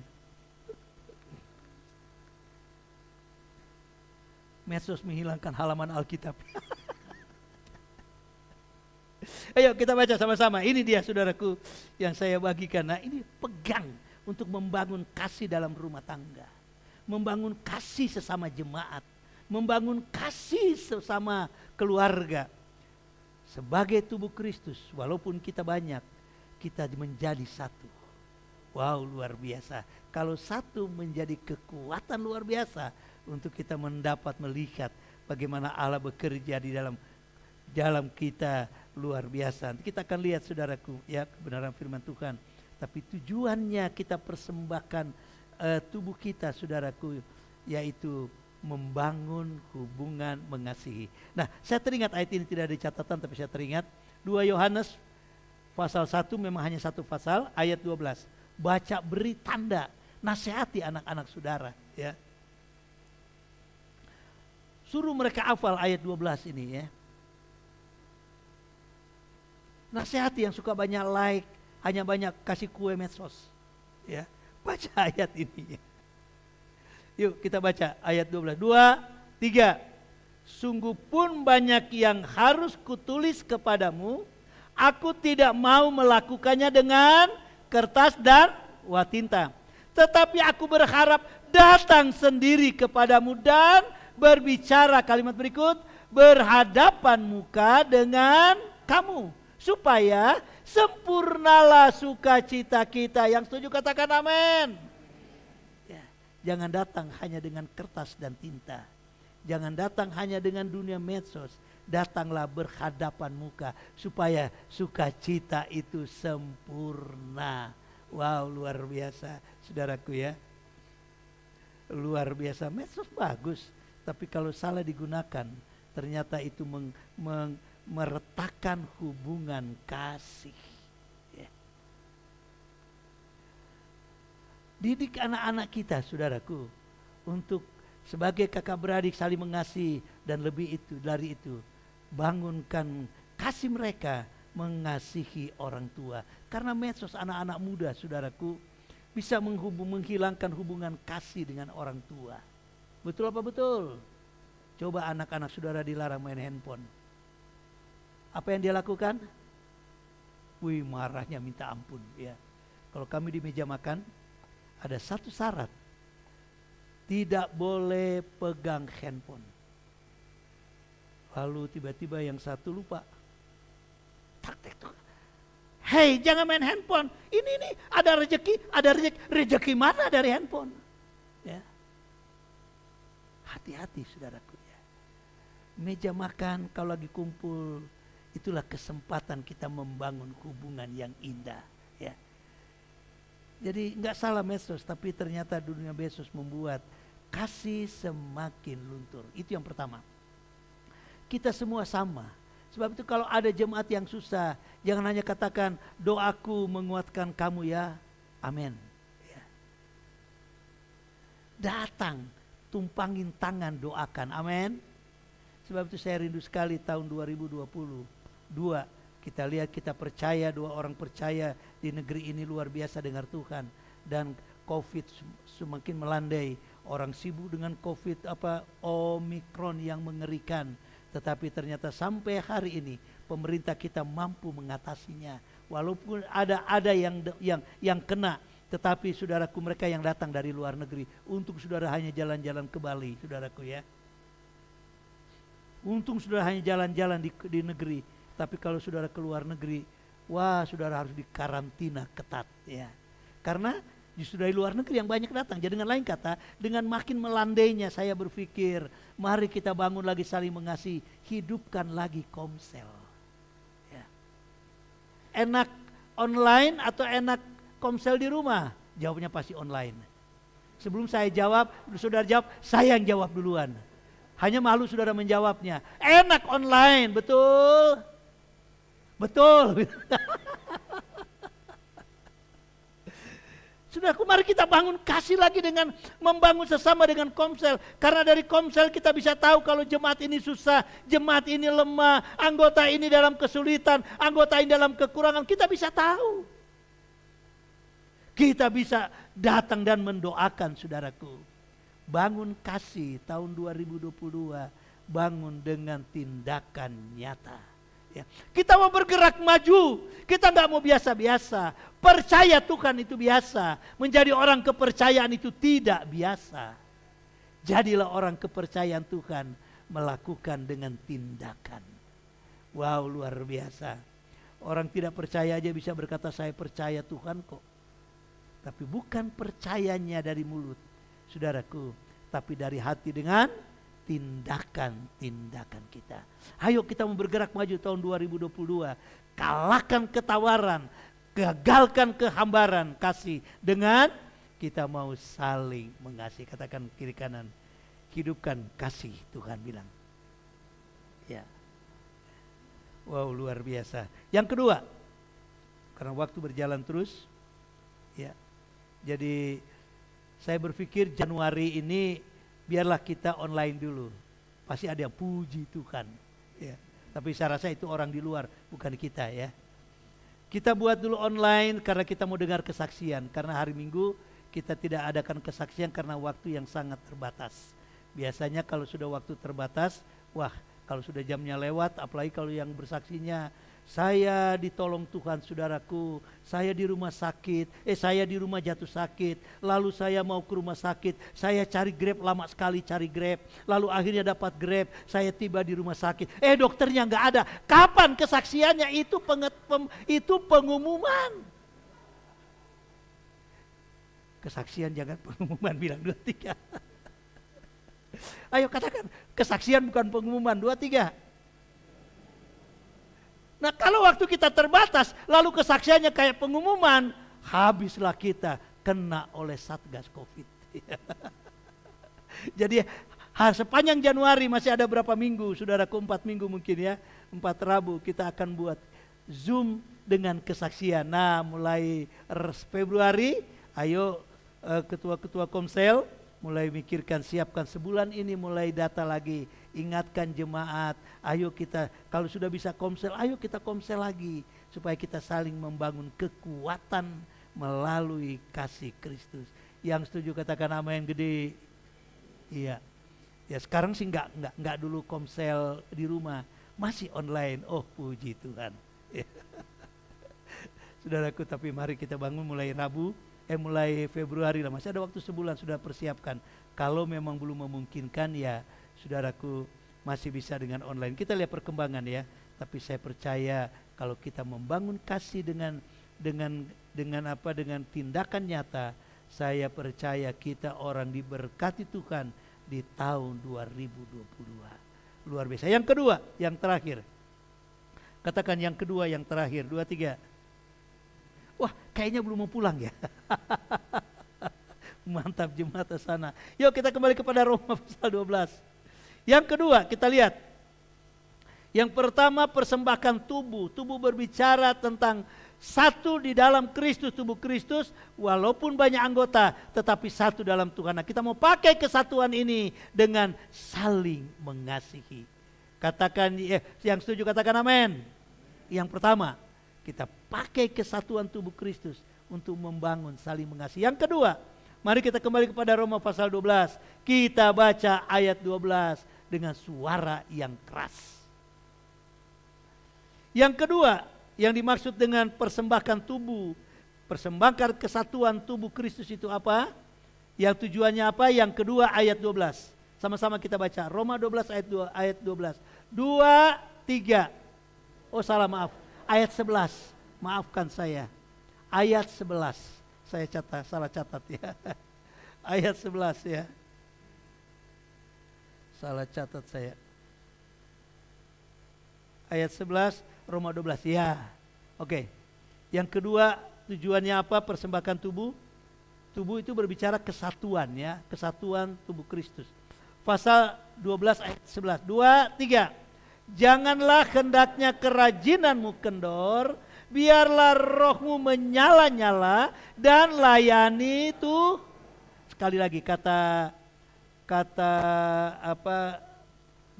Medsos menghilangkan halaman Alkitab. Ayo kita baca sama-sama. Ini dia saudaraku yang saya bagikan. Nah ini pegang untuk membangun kasih dalam rumah tangga. Membangun kasih sesama jemaat. Membangun kasih sesama keluarga. Sebagai tubuh Kristus, walaupun kita banyak, kita menjadi satu. Wow, luar biasa. Kalau satu menjadi kekuatan luar biasa untuk kita mendapat melihat bagaimana Allah bekerja di dalam kita luar biasa. Kita akan lihat saudaraku ya kebenaran firman Tuhan. Tapi tujuannya kita persembahkan tubuh kita saudaraku, yaitu membangun hubungan mengasihi. Nah saya teringat ayat ini tidak ada di catatan, tapi saya teringat 2 Yohanes pasal 1 memang hanya satu pasal, ayat 12. Baca, beri tanda, nasihati anak-anak saudara ya. Suruh mereka hafal ayat 12 ini ya. Nasihati yang suka banyak like, hanya banyak kasih kue medsos ya. Baca ayat ini ya. Yuk kita baca ayat 12. 2, 3. Sungguh pun banyak yang harus kutulis kepadamu, aku tidak mau melakukannya dengan kertas dan tinta. Tetapi aku berharap datang sendiri kepadamu dan berbicara, kalimat berikut, berhadapan muka dengan kamu. Supaya sempurnalah sukacita kita. Yang setuju katakan amin. Jangan datang hanya dengan kertas dan tinta. Jangan datang hanya dengan dunia medsos. Datanglah berhadapan muka supaya sukacita itu sempurna. Wow, luar biasa saudaraku ya. Luar biasa. Medsos bagus, tapi kalau salah digunakan ternyata itu meretakkan hubungan kasih. Didik anak-anak kita saudaraku untuk sebagai kakak beradik saling mengasihi, dan lebih dari itu bangunkan kasih mereka mengasihi orang tua. Karena medsos anak-anak muda saudaraku bisa menghilangkan hubungan kasih dengan orang tua. Betul apa betul? Coba anak-anak saudara dilarang main handphone. Apa yang dia lakukan? Wih, marahnya minta ampun ya. Kalau kami di meja makan ada satu syarat, tidak boleh pegang handphone. Lalu tiba-tiba yang satu lupa. Hei, jangan main handphone. Ini ada rezeki. Rezeki mana dari handphone? Ya. Hati-hati saudaraku ya. Meja makan kalau lagi kumpul, itulah kesempatan kita membangun hubungan yang indah ya. Jadi nggak salah medsos, tapi ternyata dunia medsos membuat kasih semakin luntur. Itu yang pertama. Kita semua sama. Sebab itu kalau ada jemaat yang susah, jangan hanya katakan doaku menguatkan kamu ya. Amin. Ya. Datang, tumpangin tangan, doakan. Amin. Sebab itu saya rindu sekali tahun 2022. Kita lihat, kita percaya, 2 orang percaya di negeri ini luar biasa dengar Tuhan. Dan COVID semakin melandai. Orang sibuk dengan COVID Omikron yang mengerikan. Tetapi ternyata sampai hari ini pemerintah kita mampu mengatasinya. Walaupun ada yang kena. Tetapi saudaraku, mereka yang datang dari luar negeri. Untuk saudara hanya jalan-jalan ke Bali, saudaraku ya. Untung saudara hanya jalan-jalan di negeri. Tapi kalau saudara keluar negeri, wah saudara harus dikarantina ketat ya. Karena justru dari luar negeri yang banyak datang. Jadi dengan lain kata, dengan makin melandainya saya berpikir, mari kita bangun lagi saling mengasihi, hidupkan lagi komsel. Ya. Enak online atau enak komsel di rumah? Jawabnya pasti online. Sebelum saya jawab, saudara jawab, saya yang jawab duluan. Hanya malu saudara menjawabnya. Enak online, betul? Betul. Saudaraku, mari kita bangun kasih lagi dengan membangun sesama dengan komsel. Karena dari komsel kita bisa tahu kalau jemaat ini susah, jemaat ini lemah, anggota ini dalam kesulitan, anggota ini dalam kekurangan. Kita bisa tahu. Kita bisa datang dan mendoakan saudaraku. Bangun kasih tahun 2022, bangun dengan tindakan nyata. Ya. Kita mau bergerak maju, kita nggak mau biasa-biasa. Percaya Tuhan itu biasa, menjadi orang kepercayaan itu tidak biasa. Jadilah orang kepercayaan Tuhan, melakukan dengan tindakan. Wow, luar biasa. Orang tidak percaya aja bisa berkata saya percaya Tuhan kok. Tapi bukan percayanya dari mulut, saudaraku, tapi dari hati dengan tindakan-tindakan kita. Ayo kita mau bergerak maju tahun 2022. Kalahkan ketawaran, gagalkan kehambaran kasih dengan kita mau saling mengasihi. Katakan kiri kanan, hidupkan kasih, Tuhan bilang. Ya. Wow, luar biasa. Yang kedua, karena waktu berjalan terus, ya. Jadi saya berpikir Januari ini biarlah kita online dulu. Pasti ada yang puji Tuhan. Ya. Tapi saya rasa itu orang di luar, bukan kita ya. Kita buat dulu online karena kita mau dengar kesaksian. Karena hari Minggu kita tidak adakan kesaksian karena waktu yang sangat terbatas. Biasanya kalau sudah waktu terbatas, wah kalau sudah jamnya lewat, apalagi kalau yang bersaksinya, saya ditolong Tuhan saudaraku, saya di rumah sakit, saya di rumah jatuh sakit, lalu saya mau ke rumah sakit, saya cari Grab, lama sekali cari Grab, lalu akhirnya dapat Grab, saya tiba di rumah sakit, dokternya nggak ada. Kapan kesaksiannya? Itu pengumuman. Kesaksian jangan pengumuman, bilang 2, 3. Ayo katakan, kesaksian bukan pengumuman, 2, 3. Nah kalau waktu kita terbatas, lalu kesaksiannya kayak pengumuman, habislah kita kena oleh Satgas Covid. Jadi sepanjang Januari masih ada berapa minggu, saudaraku, 4 minggu mungkin ya, 4 Rabu kita akan buat Zoom dengan kesaksian. Nah mulai Februari, ayo ketua-ketua Komsel, mulai mikirkan, siapkan sebulan ini mulai data lagi, ingatkan jemaat, ayo kita kalau sudah bisa Komsel, ayo kita Komsel lagi supaya kita saling membangun kekuatan melalui kasih Kristus. Yang setuju katakan amin gede. Iya. Ya sekarang sih enggak dulu Komsel di rumah, masih online. Oh puji Tuhan. Saudaraku, tapi mari kita bangun mulai Rabu. Mulai Februari lah, masih ada waktu sebulan, sudah persiapkan. Kalau memang belum memungkinkan ya saudaraku masih bisa dengan online. Kita lihat perkembangan ya. Tapi saya percaya kalau kita membangun kasih dengan tindakan nyata, saya percaya kita orang diberkati Tuhan di tahun 2022. Luar biasa. Yang kedua, yang terakhir. Katakan yang kedua, yang terakhir. 2, 3. Wah, kayaknya belum mau pulang ya. Mantap jemaat sana. Yuk kita kembali kepada Roma pasal 12. Yang kedua kita lihat. Yang pertama persembahkan tubuh. Tubuh berbicara tentang satu di dalam Kristus, tubuh Kristus. Walaupun banyak anggota, tetapi satu dalam Tuhan. Nah, kita mau pakai kesatuan ini dengan saling mengasihi. Katakan, yang setuju katakan amin. Yang pertama, kita pakai kesatuan tubuh Kristus untuk membangun saling mengasihi. Yang kedua, mari kita kembali kepada Roma pasal 12. Kita baca ayat 12 dengan suara yang keras. Yang kedua, yang dimaksud dengan persembahkan tubuh, persembahkan kesatuan tubuh Kristus itu apa? Yang tujuannya apa? Yang kedua ayat 12. Sama-sama kita baca. Roma 12 ayat 12. 2, 3. Oh salah, maaf. Ayat 11, maafkan saya. Ayat 11, saya salah catat ya. Ayat 11 ya. Salah catat saya. Ayat 11, Roma 12 ya. Oke. Yang kedua tujuannya apa? Persembahkan tubuh. Tubuh itu berbicara kesatuan ya. Kesatuan tubuh Kristus. Pasal 12 ayat 11. 2, 3. Janganlah hendaknya kerajinanmu kendor, biarlah rohmu menyala-nyala dan layani itu. Sekali lagi kata apa?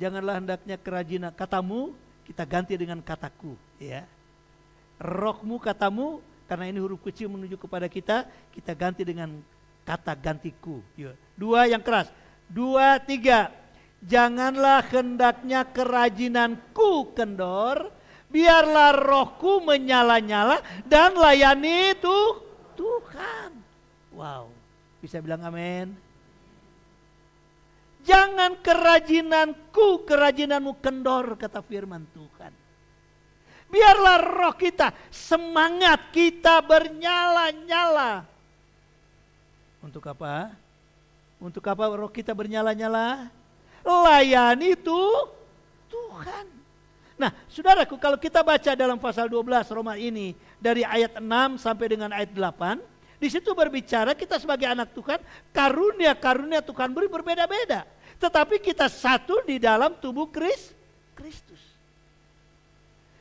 Janganlah hendaknya kerajinan, katamu kita ganti dengan kataku ya. Rohmu katamu, karena ini huruf kecil menuju kepada kita ganti dengan kata gantiku. 2 yang keras. 2, 3. Janganlah hendaknya kerajinanku kendor, Biarlah rohku menyala-nyala dan layani Tuhan. Wow, bisa bilang amin? Jangan kerajinanmu kendor, kata firman Tuhan. Biarlah roh kita, semangat kita bernyala-nyala. Untuk apa? Untuk apa roh kita bernyala-nyala? Layani Tuhan. Nah, saudaraku, kalau kita baca dalam pasal 12 Roma ini dari ayat 6 sampai dengan ayat 8, di situ berbicara kita sebagai anak Tuhan, karunia-karunia Tuhan beri berbeda-beda. Tetapi kita satu di dalam tubuh Kristus.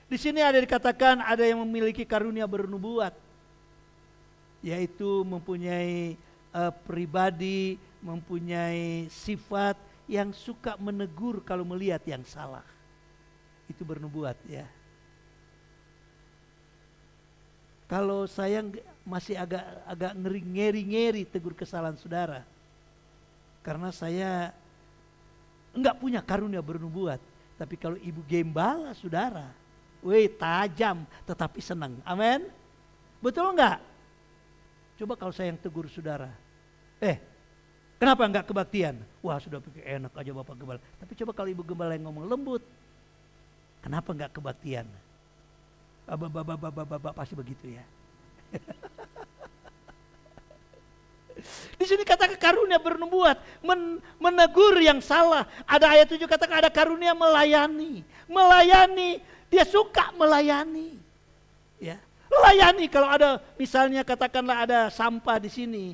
Di sini ada dikatakan ada yang memiliki karunia bernubuat, yaitu mempunyai pribadi, mempunyai sifat yang suka menegur kalau melihat yang salah. Itu bernubuat ya. Kalau saya masih agak ngeri-ngeri tegur kesalahan saudara, karena saya enggak punya karunia bernubuat. Tapi kalau ibu gembala saudara, tajam tetapi senang. Amin. Betul enggak? Coba kalau saya yang tegur saudara, kenapa enggak kebaktian? Wah, sudah pikir enak aja Bapak Gembala. Tapi coba kalau Ibu Gembala yang ngomong lembut, kenapa enggak kebaktian? Bapak pasti begitu ya. Di sini katakan karunia bernubuat, menegur yang salah. Ada ayat 7 katakan ada karunia melayani. Melayani, dia suka melayani. Ya. Layani kalau ada misalnya katakanlah ada sampah di sini.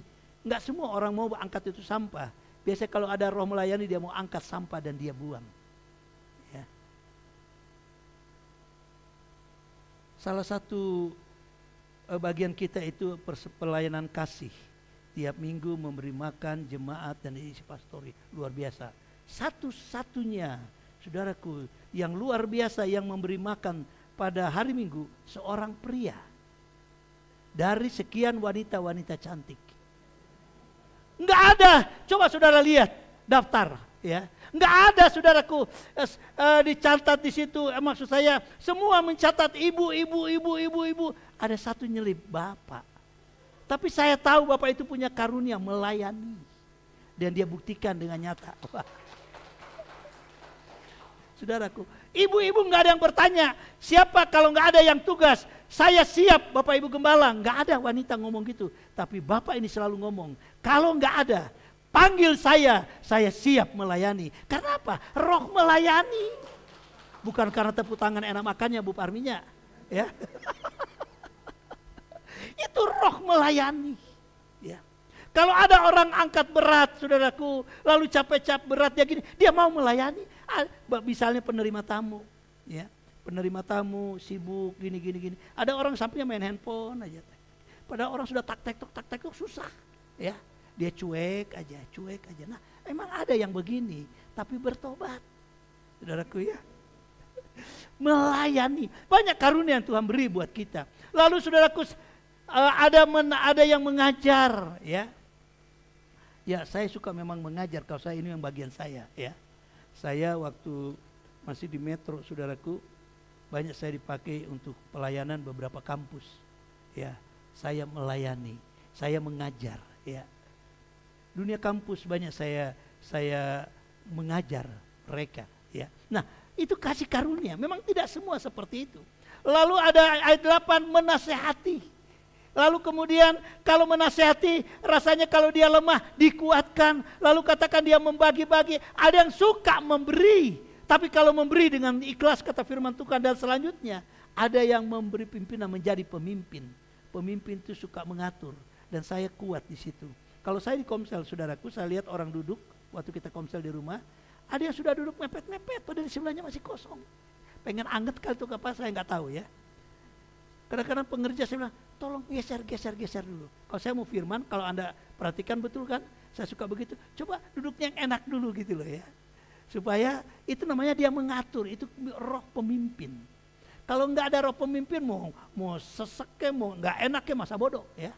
Enggak semua orang mau angkat itu sampah. Biasanya kalau ada roh melayani dia mau angkat sampah dan dia buang. Ya. Salah satu bagian kita itu pelayanan kasih. Tiap minggu memberi makan jemaat dan isi pastori. Luar biasa. Satu-satunya saudaraku yang luar biasa yang memberi makan pada hari Minggu seorang pria. Dari sekian wanita-wanita cantik. Enggak ada. Coba saudara lihat daftar ya. Enggak ada saudaraku dicatat di situ. Maksud saya semua mencatat ibu. Ada satu nyelip bapak. Tapi saya tahu bapak itu punya karunia melayani. Dan dia buktikan dengan nyata. Wah. Saudaraku, ibu-ibu enggak ada yang bertanya, siapa kalau enggak ada yang tugas? Saya siap Bapak Ibu Gembala. Enggak ada wanita ngomong gitu. Tapi bapak ini selalu ngomong, kalau enggak ada, panggil saya siap melayani. Karena apa? Roh melayani. Bukan karena tepuk tangan enak makannya Bu Parminya. Ya. Itu roh melayani. Ya. Kalau ada orang angkat berat, saudaraku, lalu capek-capek berat ya gini, dia mau melayani. Misalnya penerima tamu, ya, penerima tamu sibuk gini. Ada orang sampingnya main handphone aja. Padahal orang sudah tak tek susah, ya. Dia cuek aja. Nah, emang ada yang begini, tapi bertobat, saudaraku ya. Melayani, banyak karunia yang Tuhan beri buat kita. Lalu saudaraku, ada yang mengajar, ya. Ya, saya suka memang mengajar. Kalau saya ini yang bagian saya, ya. Saya waktu masih di Metro, saudaraku, banyak saya dipakai untuk pelayanan beberapa kampus, ya. Saya melayani, saya mengajar, ya. Dunia kampus banyak saya mengajar mereka, ya. Nah, itu kasih karunia. Memang tidak semua seperti itu. Lalu ada ayat 8 menasehati. Lalu kemudian kalau menasihati, rasanya kalau dia lemah dikuatkan. Lalu katakan dia membagi-bagi. Ada yang suka memberi, tapi kalau memberi dengan ikhlas kata firman Tuhan. Dan selanjutnya ada yang memberi pimpinan menjadi pemimpin. Pemimpin itu suka mengatur. Dan saya kuat di situ. Kalau saya di komsel, saudaraku, saya lihat orang duduk waktu kita komsel di rumah. Ada yang sudah duduk mepet-mepet, padahal di sebelahnya masih kosong. Pengen anget kali itu apa, saya nggak tahu ya. Kadang-kadang pengerja saya bilang, tolong geser dulu. Kalau saya mau firman, kalau Anda perhatikan betul kan, saya suka begitu. Coba duduknya yang enak dulu gitu loh ya. Supaya itu namanya dia mengatur, itu roh pemimpin. Kalau nggak ada roh pemimpin, mau seseknya, mau nggak enaknya masa bodoh ya.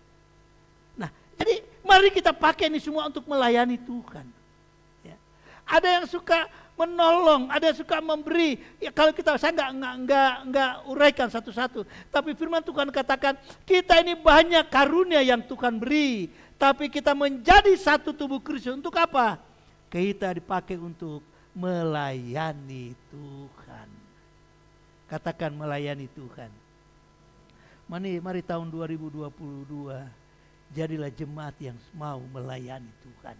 Nah, jadi mari kita pakai ini semua untuk melayani Tuhan. Ya. Ada yang suka menolong, ada yang suka memberi. Ya, kalau saya nggak uraikan satu-satu. Tapi firman Tuhan katakan kita ini banyak karunia yang Tuhan beri. Tapi kita menjadi satu tubuh Kristus untuk apa? Kita dipakai untuk melayani Tuhan. Katakan melayani Tuhan. Mari tahun 2022 jadilah jemaat yang mau melayani Tuhan.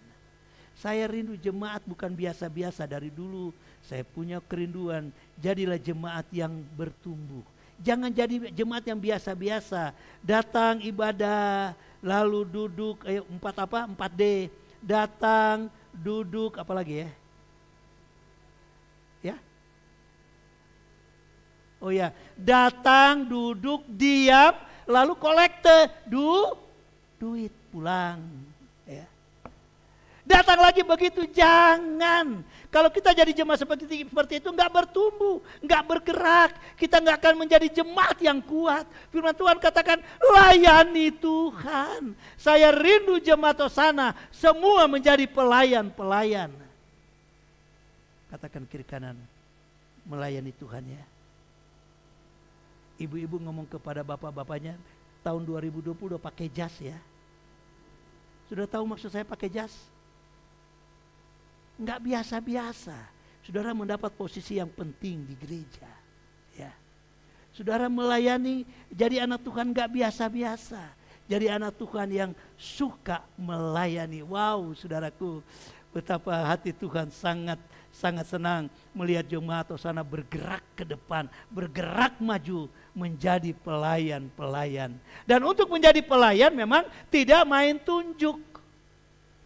Saya rindu jemaat bukan biasa-biasa. Dari dulu saya punya kerinduan, jadilah jemaat yang bertumbuh. Jangan jadi jemaat yang biasa-biasa. Datang ibadah, lalu duduk, 4D. Datang, duduk, apalagi ya? Ya? Oh ya, datang, duduk, diam, lalu kolekte, duit pulang. Ya. Datang lagi begitu, jangan. Kalau kita jadi jemaat seperti itu nggak bertumbuh, nggak bergerak, kita nggak akan menjadi jemaat yang kuat. Firman Tuhan katakan layani Tuhan. Saya rindu jemaat Hosana semua menjadi pelayan-pelayan. Katakan kiri kanan, melayani Tuhan ya. Ibu-ibu ngomong kepada bapak-bapaknya, tahun 2020 udah pakai jas ya. Sudah tahu maksud saya pakai jas? Enggak biasa-biasa. Saudara mendapat posisi yang penting di gereja. Ya. Saudara melayani, jadi anak Tuhan enggak biasa-biasa. Jadi anak Tuhan yang suka melayani. Wow, saudaraku, betapa hati Tuhan sangat senang melihat jemaat Hosana bergerak ke depan, bergerak maju menjadi pelayan-pelayan. Dan untuk menjadi pelayan memang tidak main tunjuk.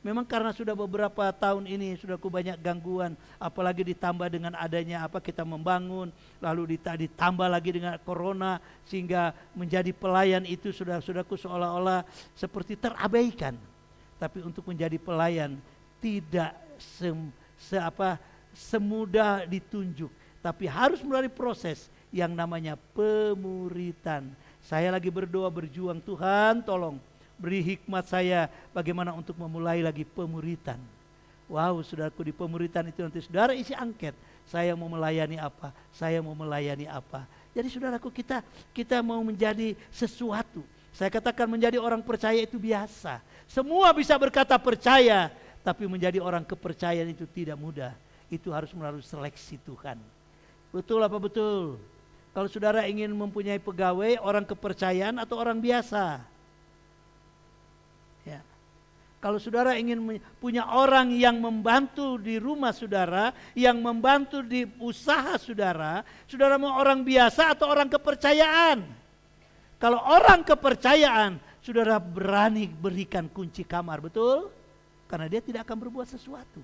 Memang karena sudah beberapa tahun ini sudah banyak gangguan, apalagi ditambah dengan adanya kita membangun, lalu ditambah lagi dengan corona, sehingga menjadi pelayan itu saudaraku seolah-olah seperti terabaikan. Tapi untuk menjadi pelayan tidak semudah ditunjuk, tapi harus melalui proses yang namanya pemuritan. Saya lagi berdoa berjuang, Tuhan tolong beri hikmat saya bagaimana untuk memulai lagi pemuritan. Wow, saudaraku, di pemuritan itu nanti saudara isi angket, saya mau melayani apa, saya mau melayani apa. Jadi saudaraku, kita mau menjadi sesuatu. Saya katakan menjadi orang percaya itu biasa. Semua bisa berkata percaya, tapi menjadi orang kepercayaan itu tidak mudah. Itu harus melalui seleksi Tuhan. Betul apa betul? Kalau saudara ingin mempunyai pegawai, orang kepercayaan atau orang biasa? Ya. Kalau saudara ingin punya orang yang membantu di rumah saudara, yang membantu di usaha saudara, saudara mau orang biasa atau orang kepercayaan? Kalau orang kepercayaan, saudara berani berikan kunci kamar, betul? Karena dia tidak akan berbuat sesuatu.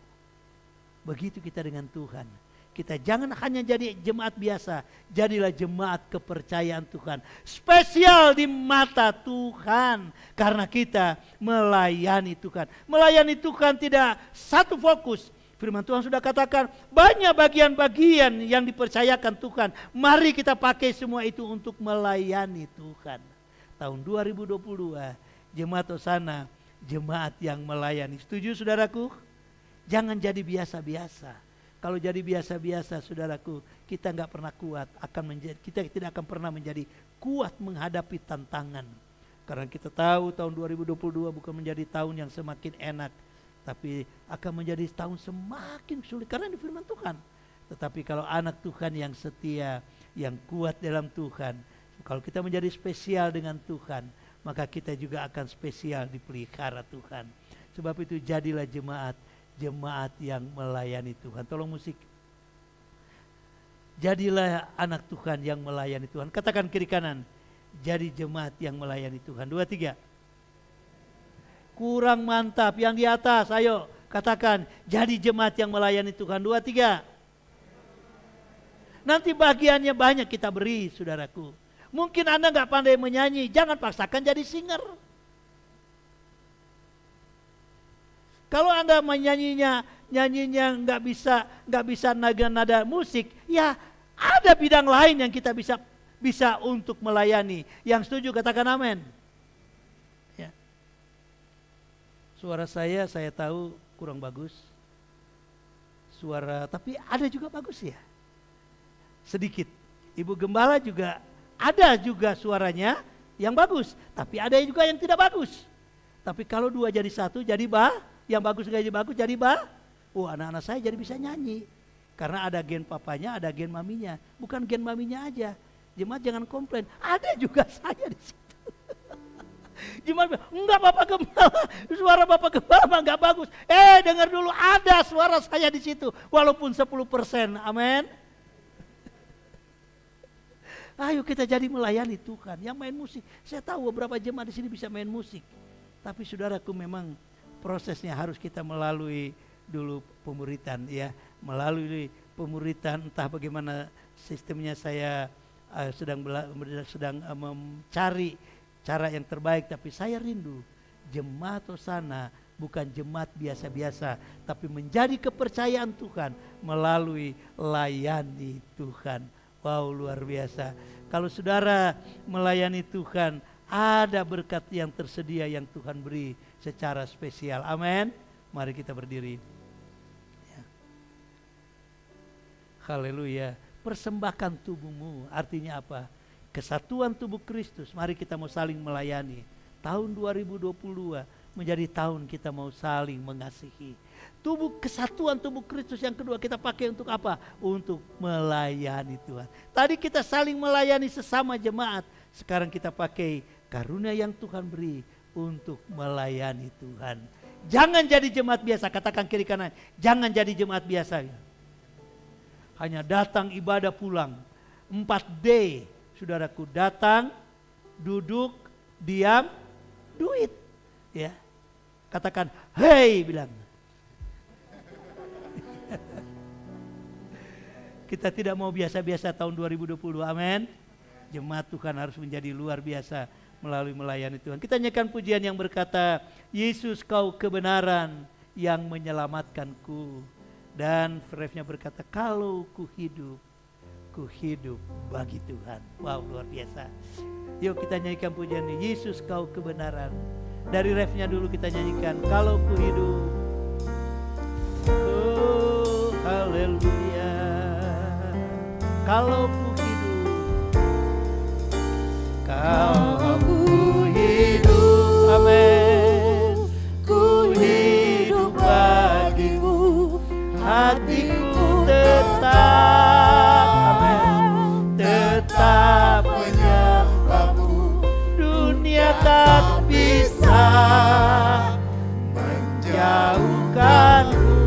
Begitu kita dengan Tuhan. Kita jangan hanya jadi jemaat biasa, jadilah jemaat kepercayaan Tuhan. Spesial di mata Tuhan, karena kita melayani Tuhan. Melayani Tuhan tidak satu fokus. Firman Tuhan sudah katakan banyak bagian-bagian yang dipercayakan Tuhan. Mari kita pakai semua itu untuk melayani Tuhan. Tahun 2022, jemaat Hosana, jemaat yang melayani. Setuju saudaraku? Jangan jadi biasa-biasa. Kalau jadi biasa-biasa saudaraku, kita nggak pernah kuat, kita tidak akan pernah menjadi kuat menghadapi tantangan. Karena kita tahu tahun 2022 bukan menjadi tahun yang semakin enak, tapi akan menjadi tahun semakin sulit karena di firman Tuhan. Tetapi kalau anak Tuhan yang setia, yang kuat dalam Tuhan, kalau kita menjadi spesial dengan Tuhan, maka kita juga akan spesial dipelihara Tuhan. Sebab itu jadilah jemaat yang melayani Tuhan. Tolong musik. Jadilah anak Tuhan yang melayani Tuhan. Katakan kiri kanan, jadi jemaat yang melayani Tuhan. 2, 3. Kurang mantap, yang di atas, ayo katakan, jadi jemaat yang melayani Tuhan. 2, 3. Nanti bagiannya banyak kita beri, saudaraku. Mungkin Anda nggak pandai menyanyi, jangan paksakan jadi singer. Kalau Anda nyanyinya nggak bisa nada musik, ya ada bidang lain yang kita bisa untuk melayani. Yang setuju katakan amin. Ya. Suara saya tahu kurang bagus. suara, tapi ada juga bagus ya. Sedikit. Ibu gembala juga ada juga suaranya yang bagus, tapi ada juga yang tidak bagus. Tapi kalau dua jadi satu jadi yang bagus jadi bagus jadi anak-anak saya jadi bisa nyanyi. Karena ada gen papanya, ada gen maminya. Bukan gen maminya aja. Jemaat jangan komplain, ada juga saya di situ. Jemaat, enggak Bapak Gembala, suara Bapak Gembala mah enggak bagus. Dengar dulu, ada suara saya di situ, walaupun 10%. Amin. Ayo kita jadi melayani Tuhan. Yang main musik, saya tahu beberapa jemaat di sini bisa main musik. Tapi saudaraku, memang prosesnya harus kita melalui dulu pemuritan ya. Melalui pemuritan, entah bagaimana sistemnya, saya sedang mencari cara yang terbaik. Tapi saya rindu jemaat Hosana bukan jemaat biasa-biasa, tapi menjadi kepercayaan Tuhan melalui layani Tuhan. Wow, luar biasa. Kalau saudara melayani Tuhan, ada berkat yang tersedia yang Tuhan beri secara spesial. Amin. Mari kita berdiri. Ya. Haleluya. Persembahkan tubuhmu artinya apa? Kesatuan tubuh Kristus. Mari kita mau saling melayani. Tahun 2022 menjadi tahun kita mau saling mengasihi. Kesatuan tubuh Kristus yang kedua kita pakai untuk apa? Untuk melayani Tuhan. Tadi kita saling melayani sesama jemaat. Sekarang kita pakai karunia yang Tuhan beri untuk melayani Tuhan. Jangan jadi jemaat biasa, katakan kiri kanan. Jangan jadi jemaat biasa. Hanya datang ibadah pulang. 4D, saudaraku, datang, duduk, diam, duit. Ya. Katakan, hei, bilang. Kita tidak mau biasa-biasa tahun 2020, amin. Jemaat Tuhan harus menjadi luar biasa melalui melayani Tuhan. Kita nyanyikan pujian yang berkata, Yesus kau kebenaran yang menyelamatkanku. Dan refnya berkata, kalau ku hidup bagi Tuhan. Wow, luar biasa. Yuk kita nyanyikan pujian ini, Yesus kau kebenaran. Dari refnya dulu kita nyanyikan, kalau ku hidup. Oh, haleluya. Kalau ku hidup, kalau ku hidup, amin. Ku hidup bagimu, hatiku tetap, amin, tetap menyembahmu. Dunia tak bisa menjauhkanku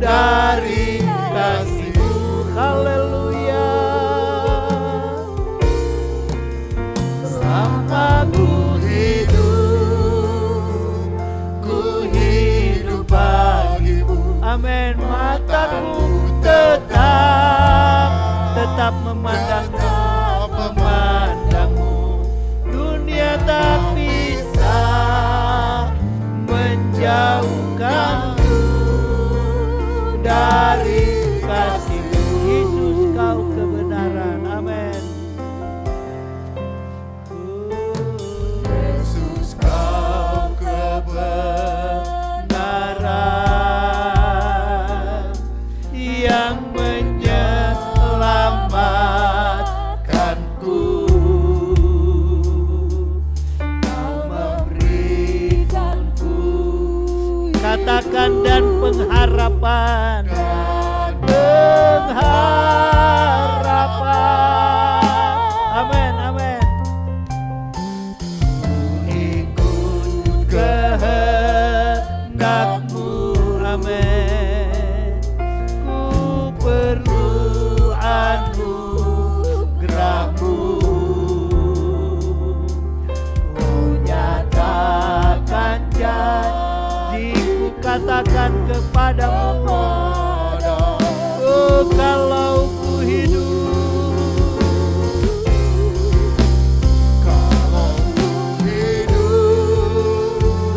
dari kasih. Haleluya. Selama ku hidup bagimu. Amin. Mataku tetap memandangmu. Dunia tak bisa menjauhkanku dari kasih. Yesus kau kebenaran, amin. Yesus kau kebenaran yang menyelamatkanku. Kau memberikanku katakan dan pengharapan. Amin, amin. Ikut kehendakmu, amin. Ku perlu anugerahmu. Ku nyatakan janjiku, katakan kepadamu. Oh, kalau ku hidup,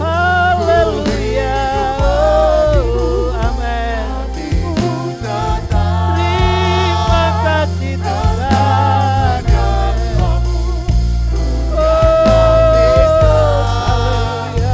haleluya, oh, amin. Terima kasih Tuhan. Oh, haleluya.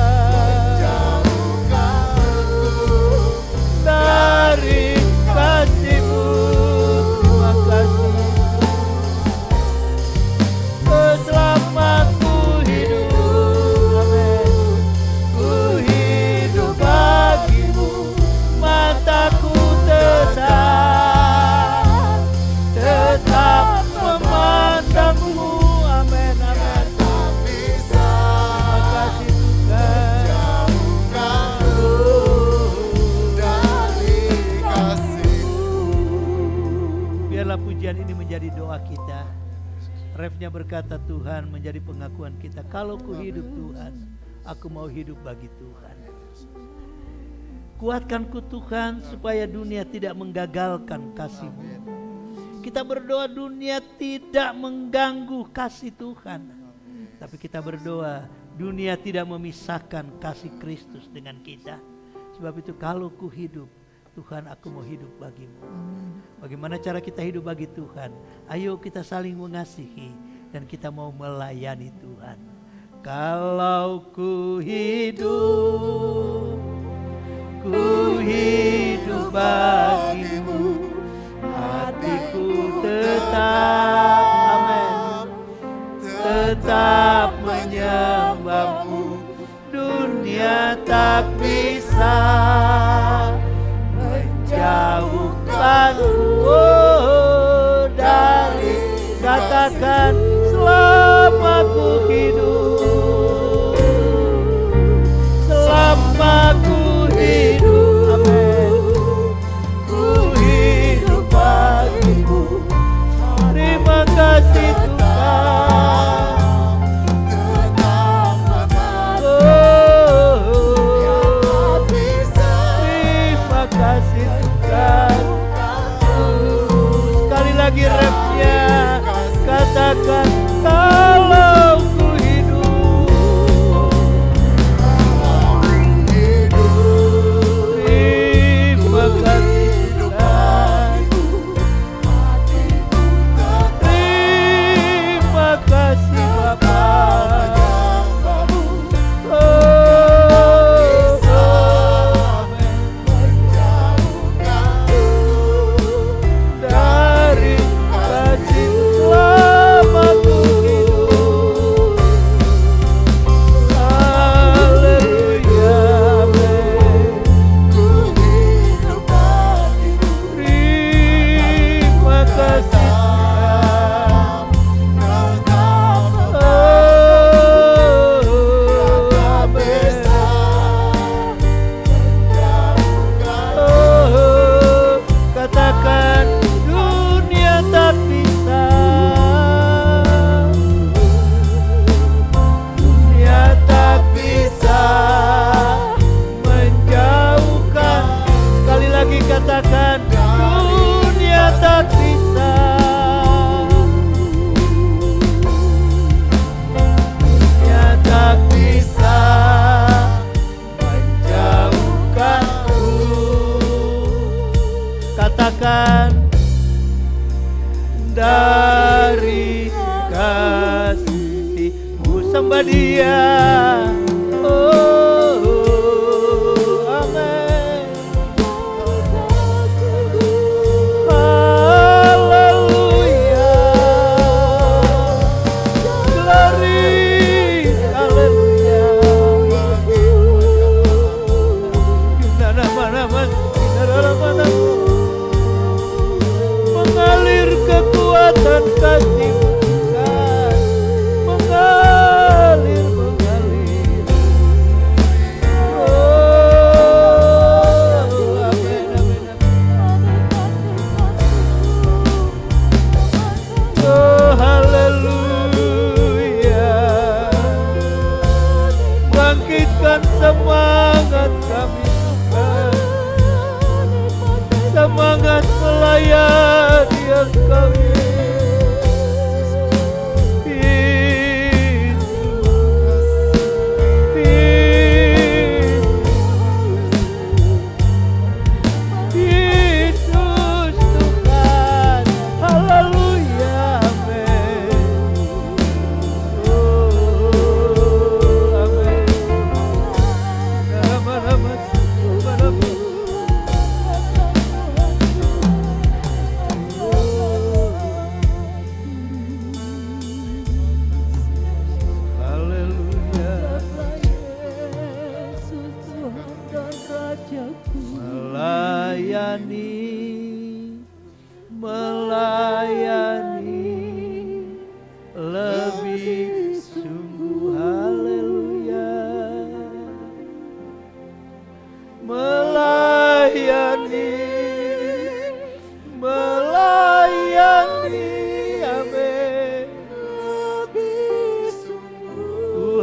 menjadi doa kita. Refnya berkata Tuhan menjadi pengakuan kita. Kalau ku hidup Tuhan, aku mau hidup bagi Tuhan. Kuatkanku Tuhan supaya dunia tidak menggagalkan kasih-Mu. Kita berdoa dunia tidak mengganggu kasih Tuhan. Tapi kita berdoa dunia tidak memisahkan kasih Kristus dengan kita. Sebab itu kalau ku hidup, Tuhan aku mau hidup bagi-Mu. Bagaimana cara kita hidup bagi Tuhan? Ayo kita saling mengasihi dan kita mau melayani Tuhan. Kalau ku hidup bagi-Mu, hatiku tetap, amin, tetap menyembah-Mu. Dunia tak bisa menjauhkanku dari, katakan, selama ku hidup, selama ku hidup, amin, ku hidup bagi-Mu. Terima kasih Tuhan, terima kasih Tuhan. Sekali lagi refnya, katakan kalau ku hidup, terima kasih Tuhan, terima kasih Bapa. Dari kasih selama ku hidup, haleluya, amin. Terima kasih katakan dunia tak bisa, dunia tak bisa menjauhkan. Sekali lagi katakan dunia tak bisa, dunia tak bisa menjauhkanku. Katakan dari kasih-Mu, sembah Dia. Oh, amin. Haleluya, glory, haleluya. Mengalir kekuatan kasih-Mu Tuhan, mengalir, mengalir. Oh, amin, amin, amin. Oh, haleluya. Bangkitkan semangat kami Tuhan, semangat melayani Engkau Yesus. Yesus Tuhan, haleluya, amin. Oh, amin.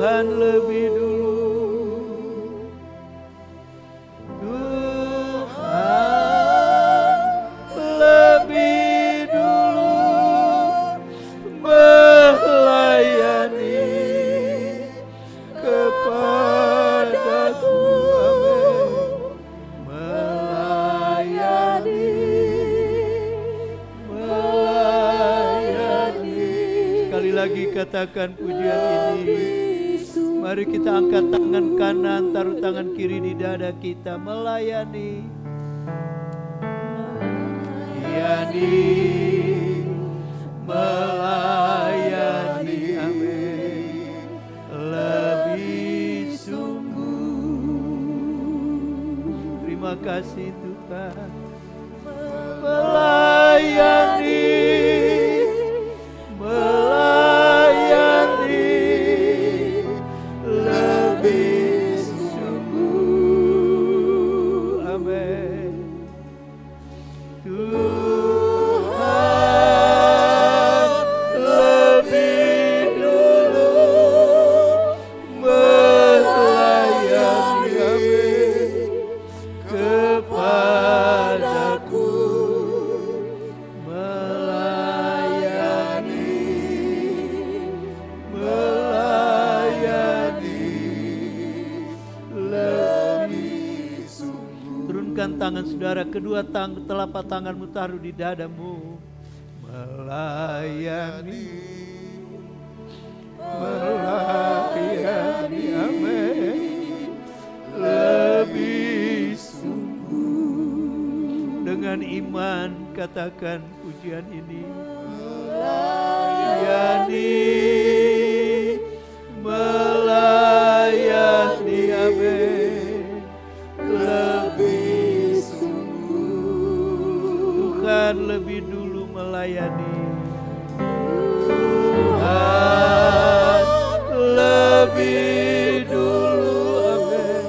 Tuhan lebih dulu. Tuhan lebih dulu melayani kepadaku. Sekali lagi katakan pujian ini. Mari kita angkat tangan kanan, taruh tangan kiri di dada kita. Melayani, melayani, amin. Lebih sungguh. Terima kasih Tuhan. Melayani, lebih sungguh, amin. Tuhan lebih dulu melayani, amin, kepadaku. Tangan saudara, kedua telapak tanganmu taruh di dadamu. Melayani, amin. Lebih sungguh. Dengan iman katakan pujian ini. Melayani, amin. Lebih Tuhan lebih dulu melayani. Tuhan lebih dulu, amin,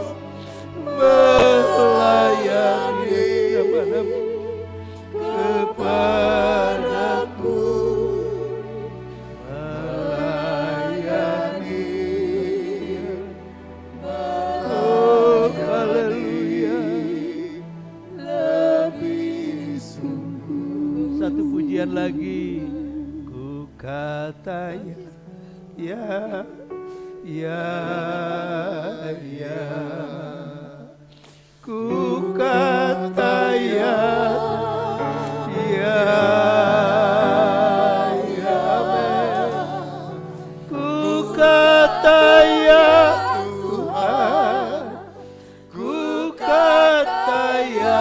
melayani kepadaku. Melayani, oh haleluya. Satu pujian lagi. Ku katanya, ya, ku kata ya, ku kata ya Tuhan, ku kata ya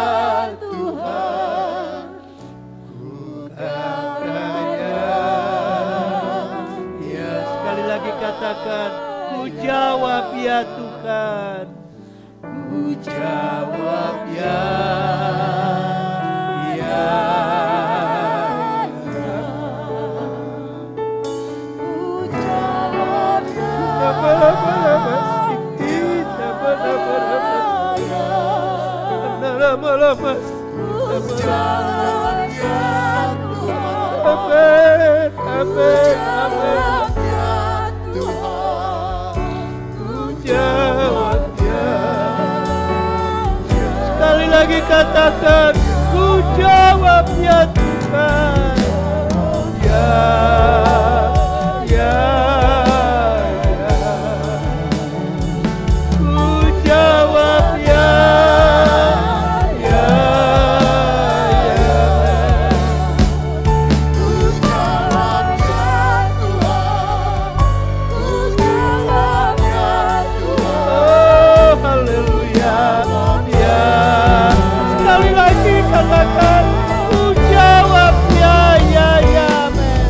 Tuhan. Katakan, ku jawab ya Tuhan, ku jawab ya, ku jawab sekali lagi katakan, ku jawab ya Tuhan, ku jawab ya, katakan, ku jawab ya, amen.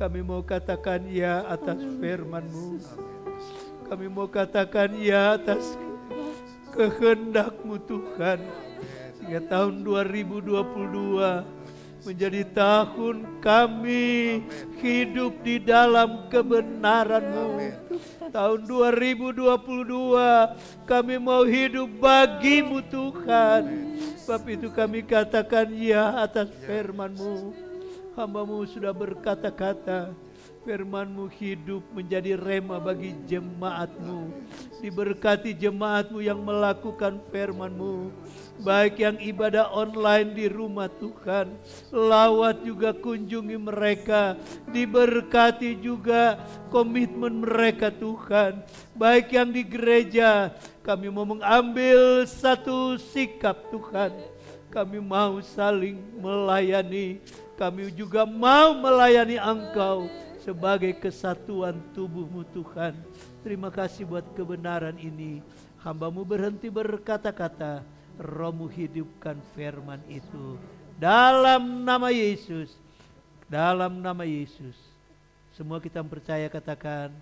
Kami mau katakan ya atas firman-Mu. Kami mau katakan ya atas kehendak-Mu Tuhan. Sehingga tahun 2022 menjadi tahun kami hidup di dalam kebenaran-Mu. Tahun 2022 kami mau hidup bagi-Mu Tuhan. Sebab itu kami katakan ya atas firman-Mu. Hamba-Mu sudah berkata-kata, firman-Mu hidup menjadi rema bagi jemaat-Mu. Diberkati jemaat-Mu yang melakukan firman-Mu, baik yang ibadah online di rumah Tuhan, lawat juga kunjungi mereka. Diberkati juga komitmen mereka Tuhan, baik yang di gereja. Kami mau mengambil satu sikap Tuhan, kami mau saling melayani. Kami juga mau melayani Engkau sebagai kesatuan tubuh-Mu Tuhan. Terima kasih buat kebenaran ini. Hamba-Mu berhenti berkata-kata, Roh-Mu hidupkan firman itu. Dalam nama Yesus. Dalam nama Yesus. Semua kita percaya katakan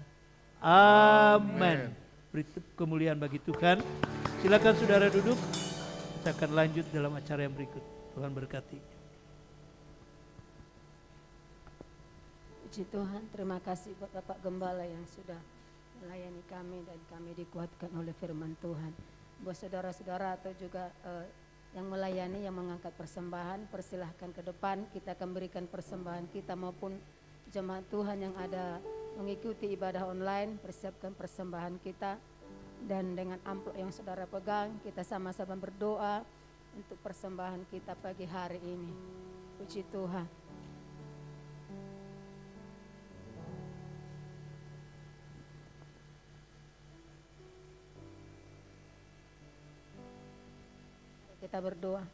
amin. Beri kemuliaan bagi Tuhan. Silakan saudara duduk. Kita akan lanjut dalam acara yang berikut. Tuhan berkati. Puji Tuhan, terima kasih buat Bapak Gembala yang sudah melayani kami dan kami dikuatkan oleh firman Tuhan. Buat saudara-saudara atau juga yang melayani, yang mengangkat persembahan, persilahkan ke depan. Kita akan berikan persembahan kita maupun jemaat Tuhan yang ada mengikuti ibadah online, persiapkan persembahan kita. Dan dengan amplop yang saudara pegang, kita sama-sama berdoa untuk persembahan kita pagi hari ini. Puji Tuhan. Kita berdoa.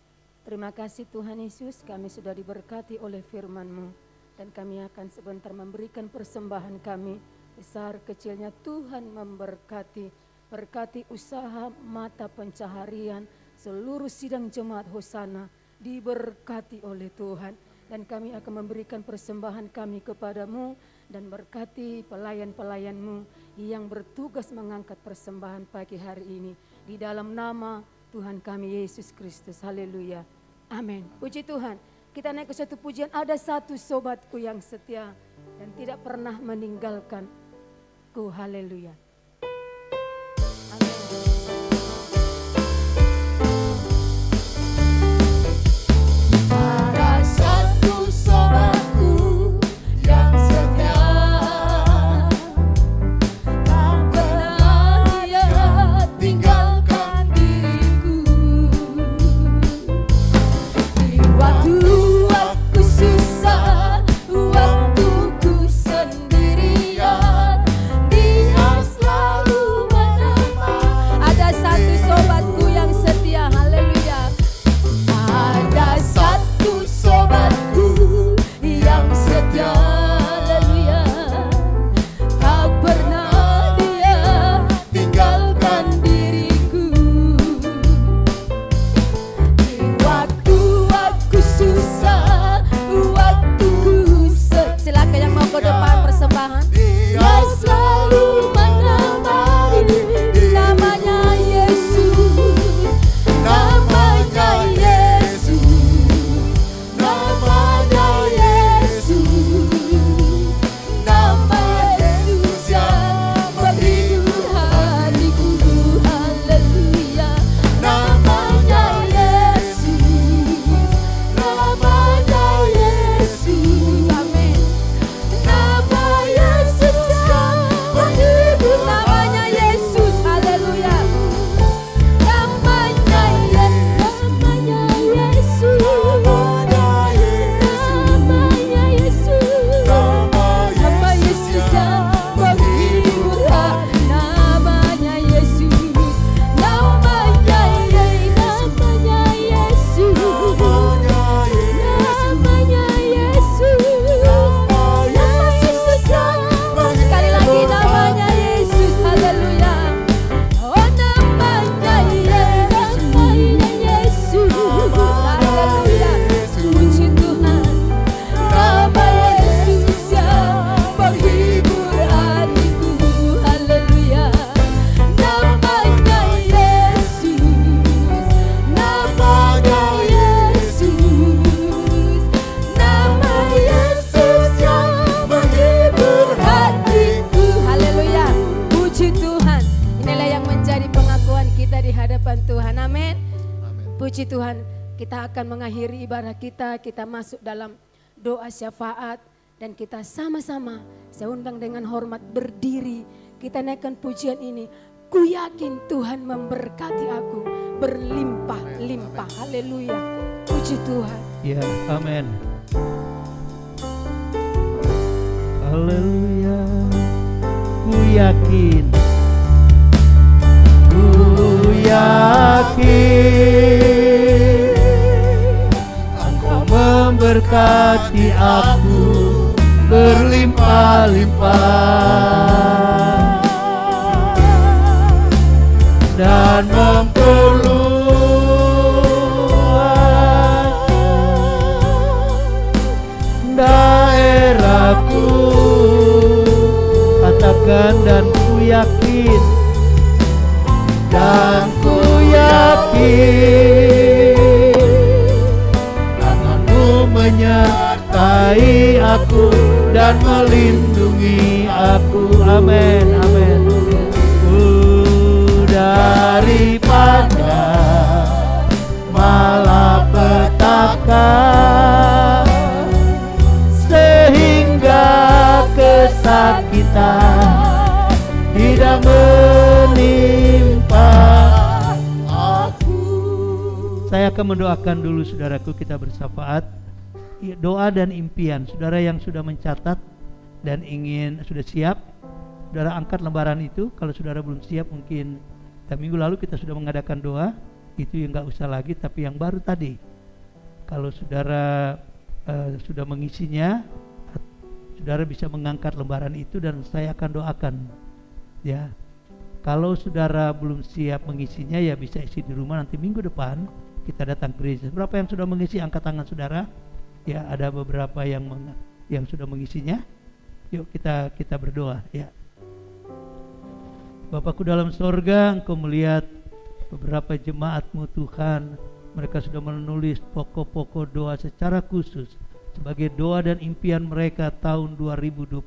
Terima kasih Tuhan Yesus, kami sudah diberkati oleh firman-Mu. Dan kami akan sebentar memberikan persembahan kami. Besar kecilnya Tuhan memberkati. Berkati usaha mata pencaharian, seluruh sidang jemaat Hosana diberkati oleh Tuhan. Dan kami akan memberikan persembahan kami kepada-Mu. Dan berkati pelayan-pelayan-Mu yang bertugas mengangkat persembahan pagi hari ini. Di dalam nama Tuhan kami Yesus Kristus. Haleluya. Amin. Puji Tuhan. Kita naik ke satu pujian. Ada satu sobatku yang setia dan tidak pernah meninggalkanku. Haleluya. Ada satu sobatku yang setia, tak pernah dia tinggalkan diriku. Di waktu aku susah, waktu ku sendirian, dia selalu menemani. Ada satu sobatku yang setia. Haleluya. Ada satu sobatku yang setia, haleluya, tak pernah dia tinggalkan diriku. Di waktu aku susah, waktu ku Silakan yang mau ke depan persembahan. dia selalu menemani. Namanya Yesus, namanya Yesus, namanya Yesus, nama Yesus yang menghibur hatiku. Haleluya. Namanya Yesus, namanya Yesus, amin. Nama Yesus Puji Tuhan, kita akan mengakhiri ibadah kita masuk dalam doa syafaat. Dan kita sama-sama, saya undang dengan hormat berdiri, kita naikkan pujian ini. Ku yakin Tuhan memberkati aku berlimpah-limpah. Haleluya. Puji Tuhan. Ya, amin. Haleluya. Ku yakin Engkau memberkati aku berlimpah-limpah dan memperluas daerahku. Katakan, dan ku yakin tanganmu menyertai aku dan melindungi aku. Amin, amin. Daripada malapetaka sehingga kesakitan tidak menimpa aku. Saya akan mendoakan dulu saudaraku, kita bersyafaat. Doa dan impian. Saudara yang sudah mencatat dan sudah siap, saudara angkat lembaran itu. Kalau saudara belum siap, mungkin minggu lalu kita sudah mengadakan doa, itu yang nggak usah lagi, tapi yang baru tadi. Kalau saudara sudah mengisinya, saudara bisa mengangkat lembaran itu dan saya akan doakan. Ya, kalau saudara belum siap mengisinya, ya bisa isi di rumah. Nanti minggu depan kita datang ke gereja. Berapa yang sudah mengisi? Angkat tangan saudara. Ya, ada beberapa yang sudah mengisinya. Yuk kita berdoa. Ya, Bapakku dalam sorga, Engkau melihat beberapa jemaat-Mu Tuhan. Mereka sudah menulis pokok-pokok doa secara khusus sebagai doa dan impian mereka tahun 2022.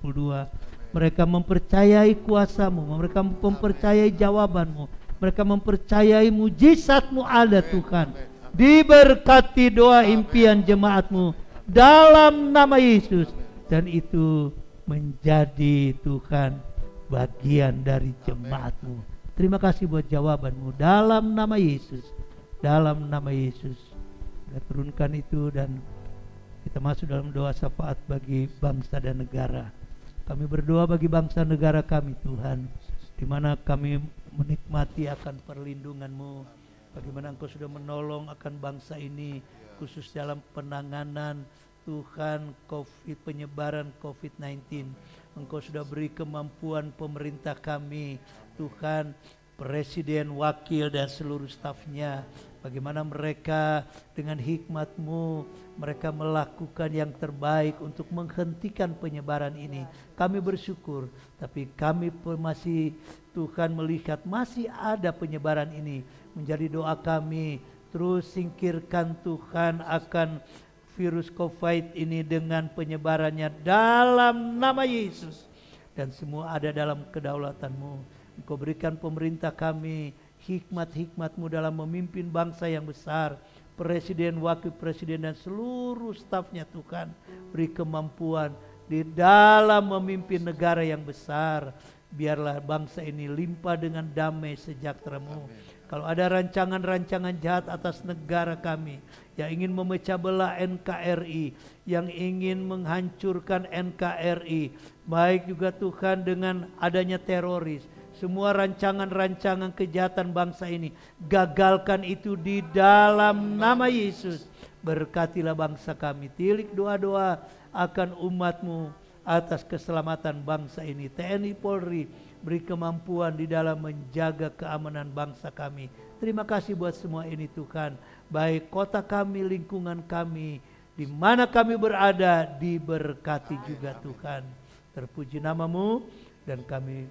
Mereka mempercayai kuasa-Mu, mereka mempercayai jawaban-Mu, mereka mempercayai mujizat-Mu ada Tuhan. Diberkati doa impian jemaat-Mu dalam nama Yesus. Dan itu menjadi Tuhan bagian dari jemaat-Mu. Terima kasih buat jawaban-Mu dalam nama Yesus. Dalam nama Yesus. Kita turunkan itu dan kita masuk dalam doa syafaat bagi bangsa dan negara. Kami berdoa bagi bangsa negara kami Tuhan, di mana kami menikmati akan perlindungan-Mu. Bagaimana Engkau sudah menolong akan bangsa ini, khusus dalam penanganan Tuhan penyebaran COVID-19. Engkau sudah beri kemampuan pemerintah kami, Tuhan, Presiden, Wakil, dan seluruh stafnya. Bagaimana mereka dengan hikmat-Mu, mereka melakukan yang terbaik untuk menghentikan penyebaran ini. Kami bersyukur, tapi kami masih Tuhan melihat masih ada penyebaran ini. Menjadi doa kami, terus singkirkan Tuhan akan virus COVID ini dengan penyebarannya dalam nama Yesus. Dan semua ada dalam kedaulatan-Mu. Engkau berikan pemerintah kami hikmat-hikmat-Mu dalam memimpin bangsa yang besar. Presiden, wakil presiden, dan seluruh stafnya Tuhan. Beri kemampuan di dalam memimpin negara yang besar. Biarlah bangsa ini limpah dengan damai sejahtera-Mu. Kalau ada rancangan-rancangan jahat atas negara kami yang ingin memecah belah NKRI, yang ingin menghancurkan NKRI, baik juga Tuhan dengan adanya teroris, semua rancangan-rancangan kejahatan bangsa ini, gagalkan itu di dalam nama Yesus. Berkatilah bangsa kami. Tilik doa-doa akan umat-Mu atas keselamatan bangsa ini. TNI Polri beri kemampuan di dalam menjaga keamanan bangsa kami. Terima kasih buat semua ini Tuhan. Baik kota kami, lingkungan kami, di mana kami berada, diberkati juga Tuhan. Terpuji nama-Mu, dan kami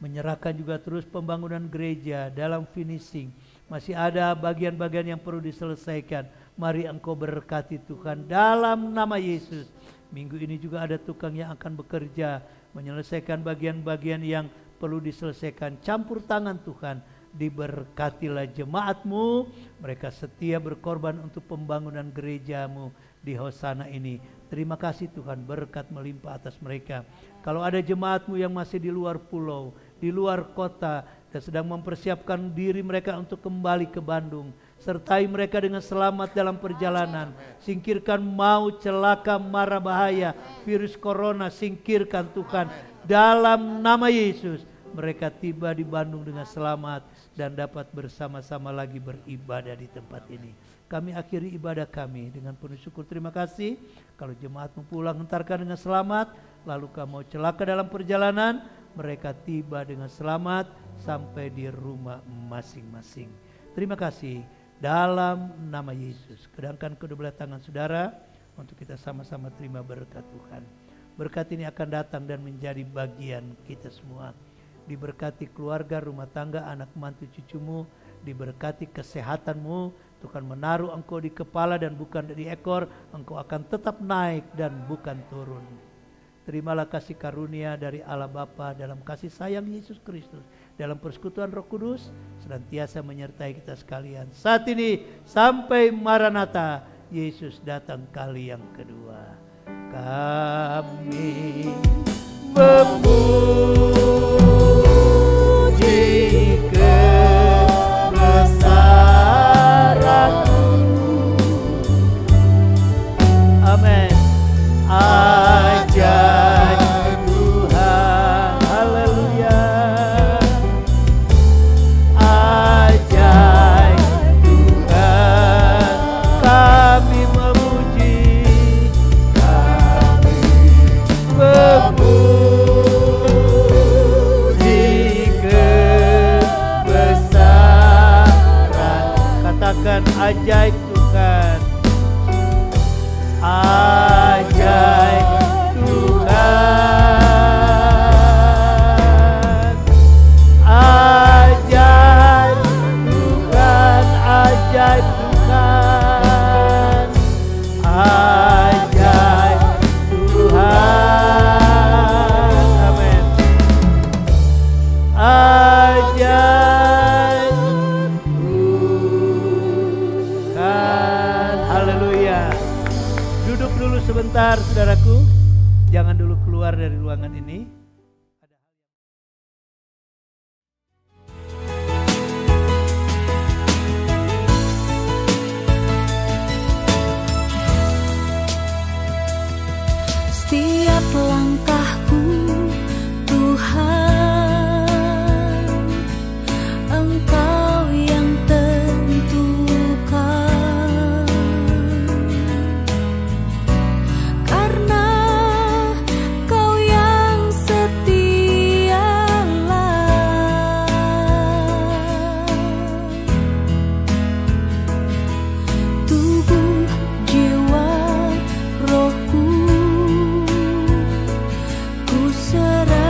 menyerahkan juga terus pembangunan gereja dalam finishing. Masih ada bagian-bagian yang perlu diselesaikan. Mari Engkau berkati Tuhan dalam nama Yesus. Minggu ini juga ada tukang yang akan bekerja menyelesaikan bagian-bagian yang perlu diselesaikan. Campur tangan Tuhan. Diberkatilah jemaat-Mu, mereka setia berkorban untuk pembangunan gereja-Mu di Hosana ini. Terima kasih Tuhan, berkat melimpah atas mereka. Kalau ada jemaat-Mu yang masih di luar pulau, di luar kota, dan sedang mempersiapkan diri mereka untuk kembali ke Bandung, sertai mereka dengan selamat dalam perjalanan. Singkirkan maut, celaka, mara bahaya, virus corona, singkirkan Tuhan. Dalam nama Yesus, mereka tiba di Bandung dengan selamat dan dapat bersama-sama lagi beribadah di tempat ini. Kami akhiri ibadah kami dengan penuh syukur terima kasih. Kalau jemaat-Mu pulang entarkan dengan selamat, lalu kamu celaka dalam perjalanan, mereka tiba dengan selamat sampai di rumah masing-masing. Terima kasih dalam nama Yesus. Kedangkan kedua belah tangan saudara untuk kita sama-sama terima berkat Tuhan. Berkat ini akan datang dan menjadi bagian kita semua. Diberkati keluarga, rumah tangga, anak mantu cucumu, diberkati kesehatanmu. Tuhan menaruh engkau di kepala dan bukan di ekor, engkau akan tetap naik dan bukan turun. Terimalah kasih karunia dari Allah Bapa dalam kasih sayang Yesus Kristus, dalam persekutuan Roh Kudus senantiasa menyertai kita sekalian. Saat ini sampai Maranatha, Yesus datang kali yang kedua. Kami memuji kebesaran-Mu. Amin. Ajaib Tuhan, haleluya. Ajaib Tuhan, kami memuji kebesaran. Katakan ajaib Tuhan, ajaib Tuhan, ajaib Tuhan, ajaib Tuhan, ajaib Tuhan. Amin. Ajaib Tuhan. Haleluya. Duduk dulu sebentar saudaraku, jangan dulu keluar dari ruangan ini. Setiap langkahku Tuhan, Engkau yang tentukan. Karena Kau yang setialah, tubuh, jiwa, rohku ku serahkan.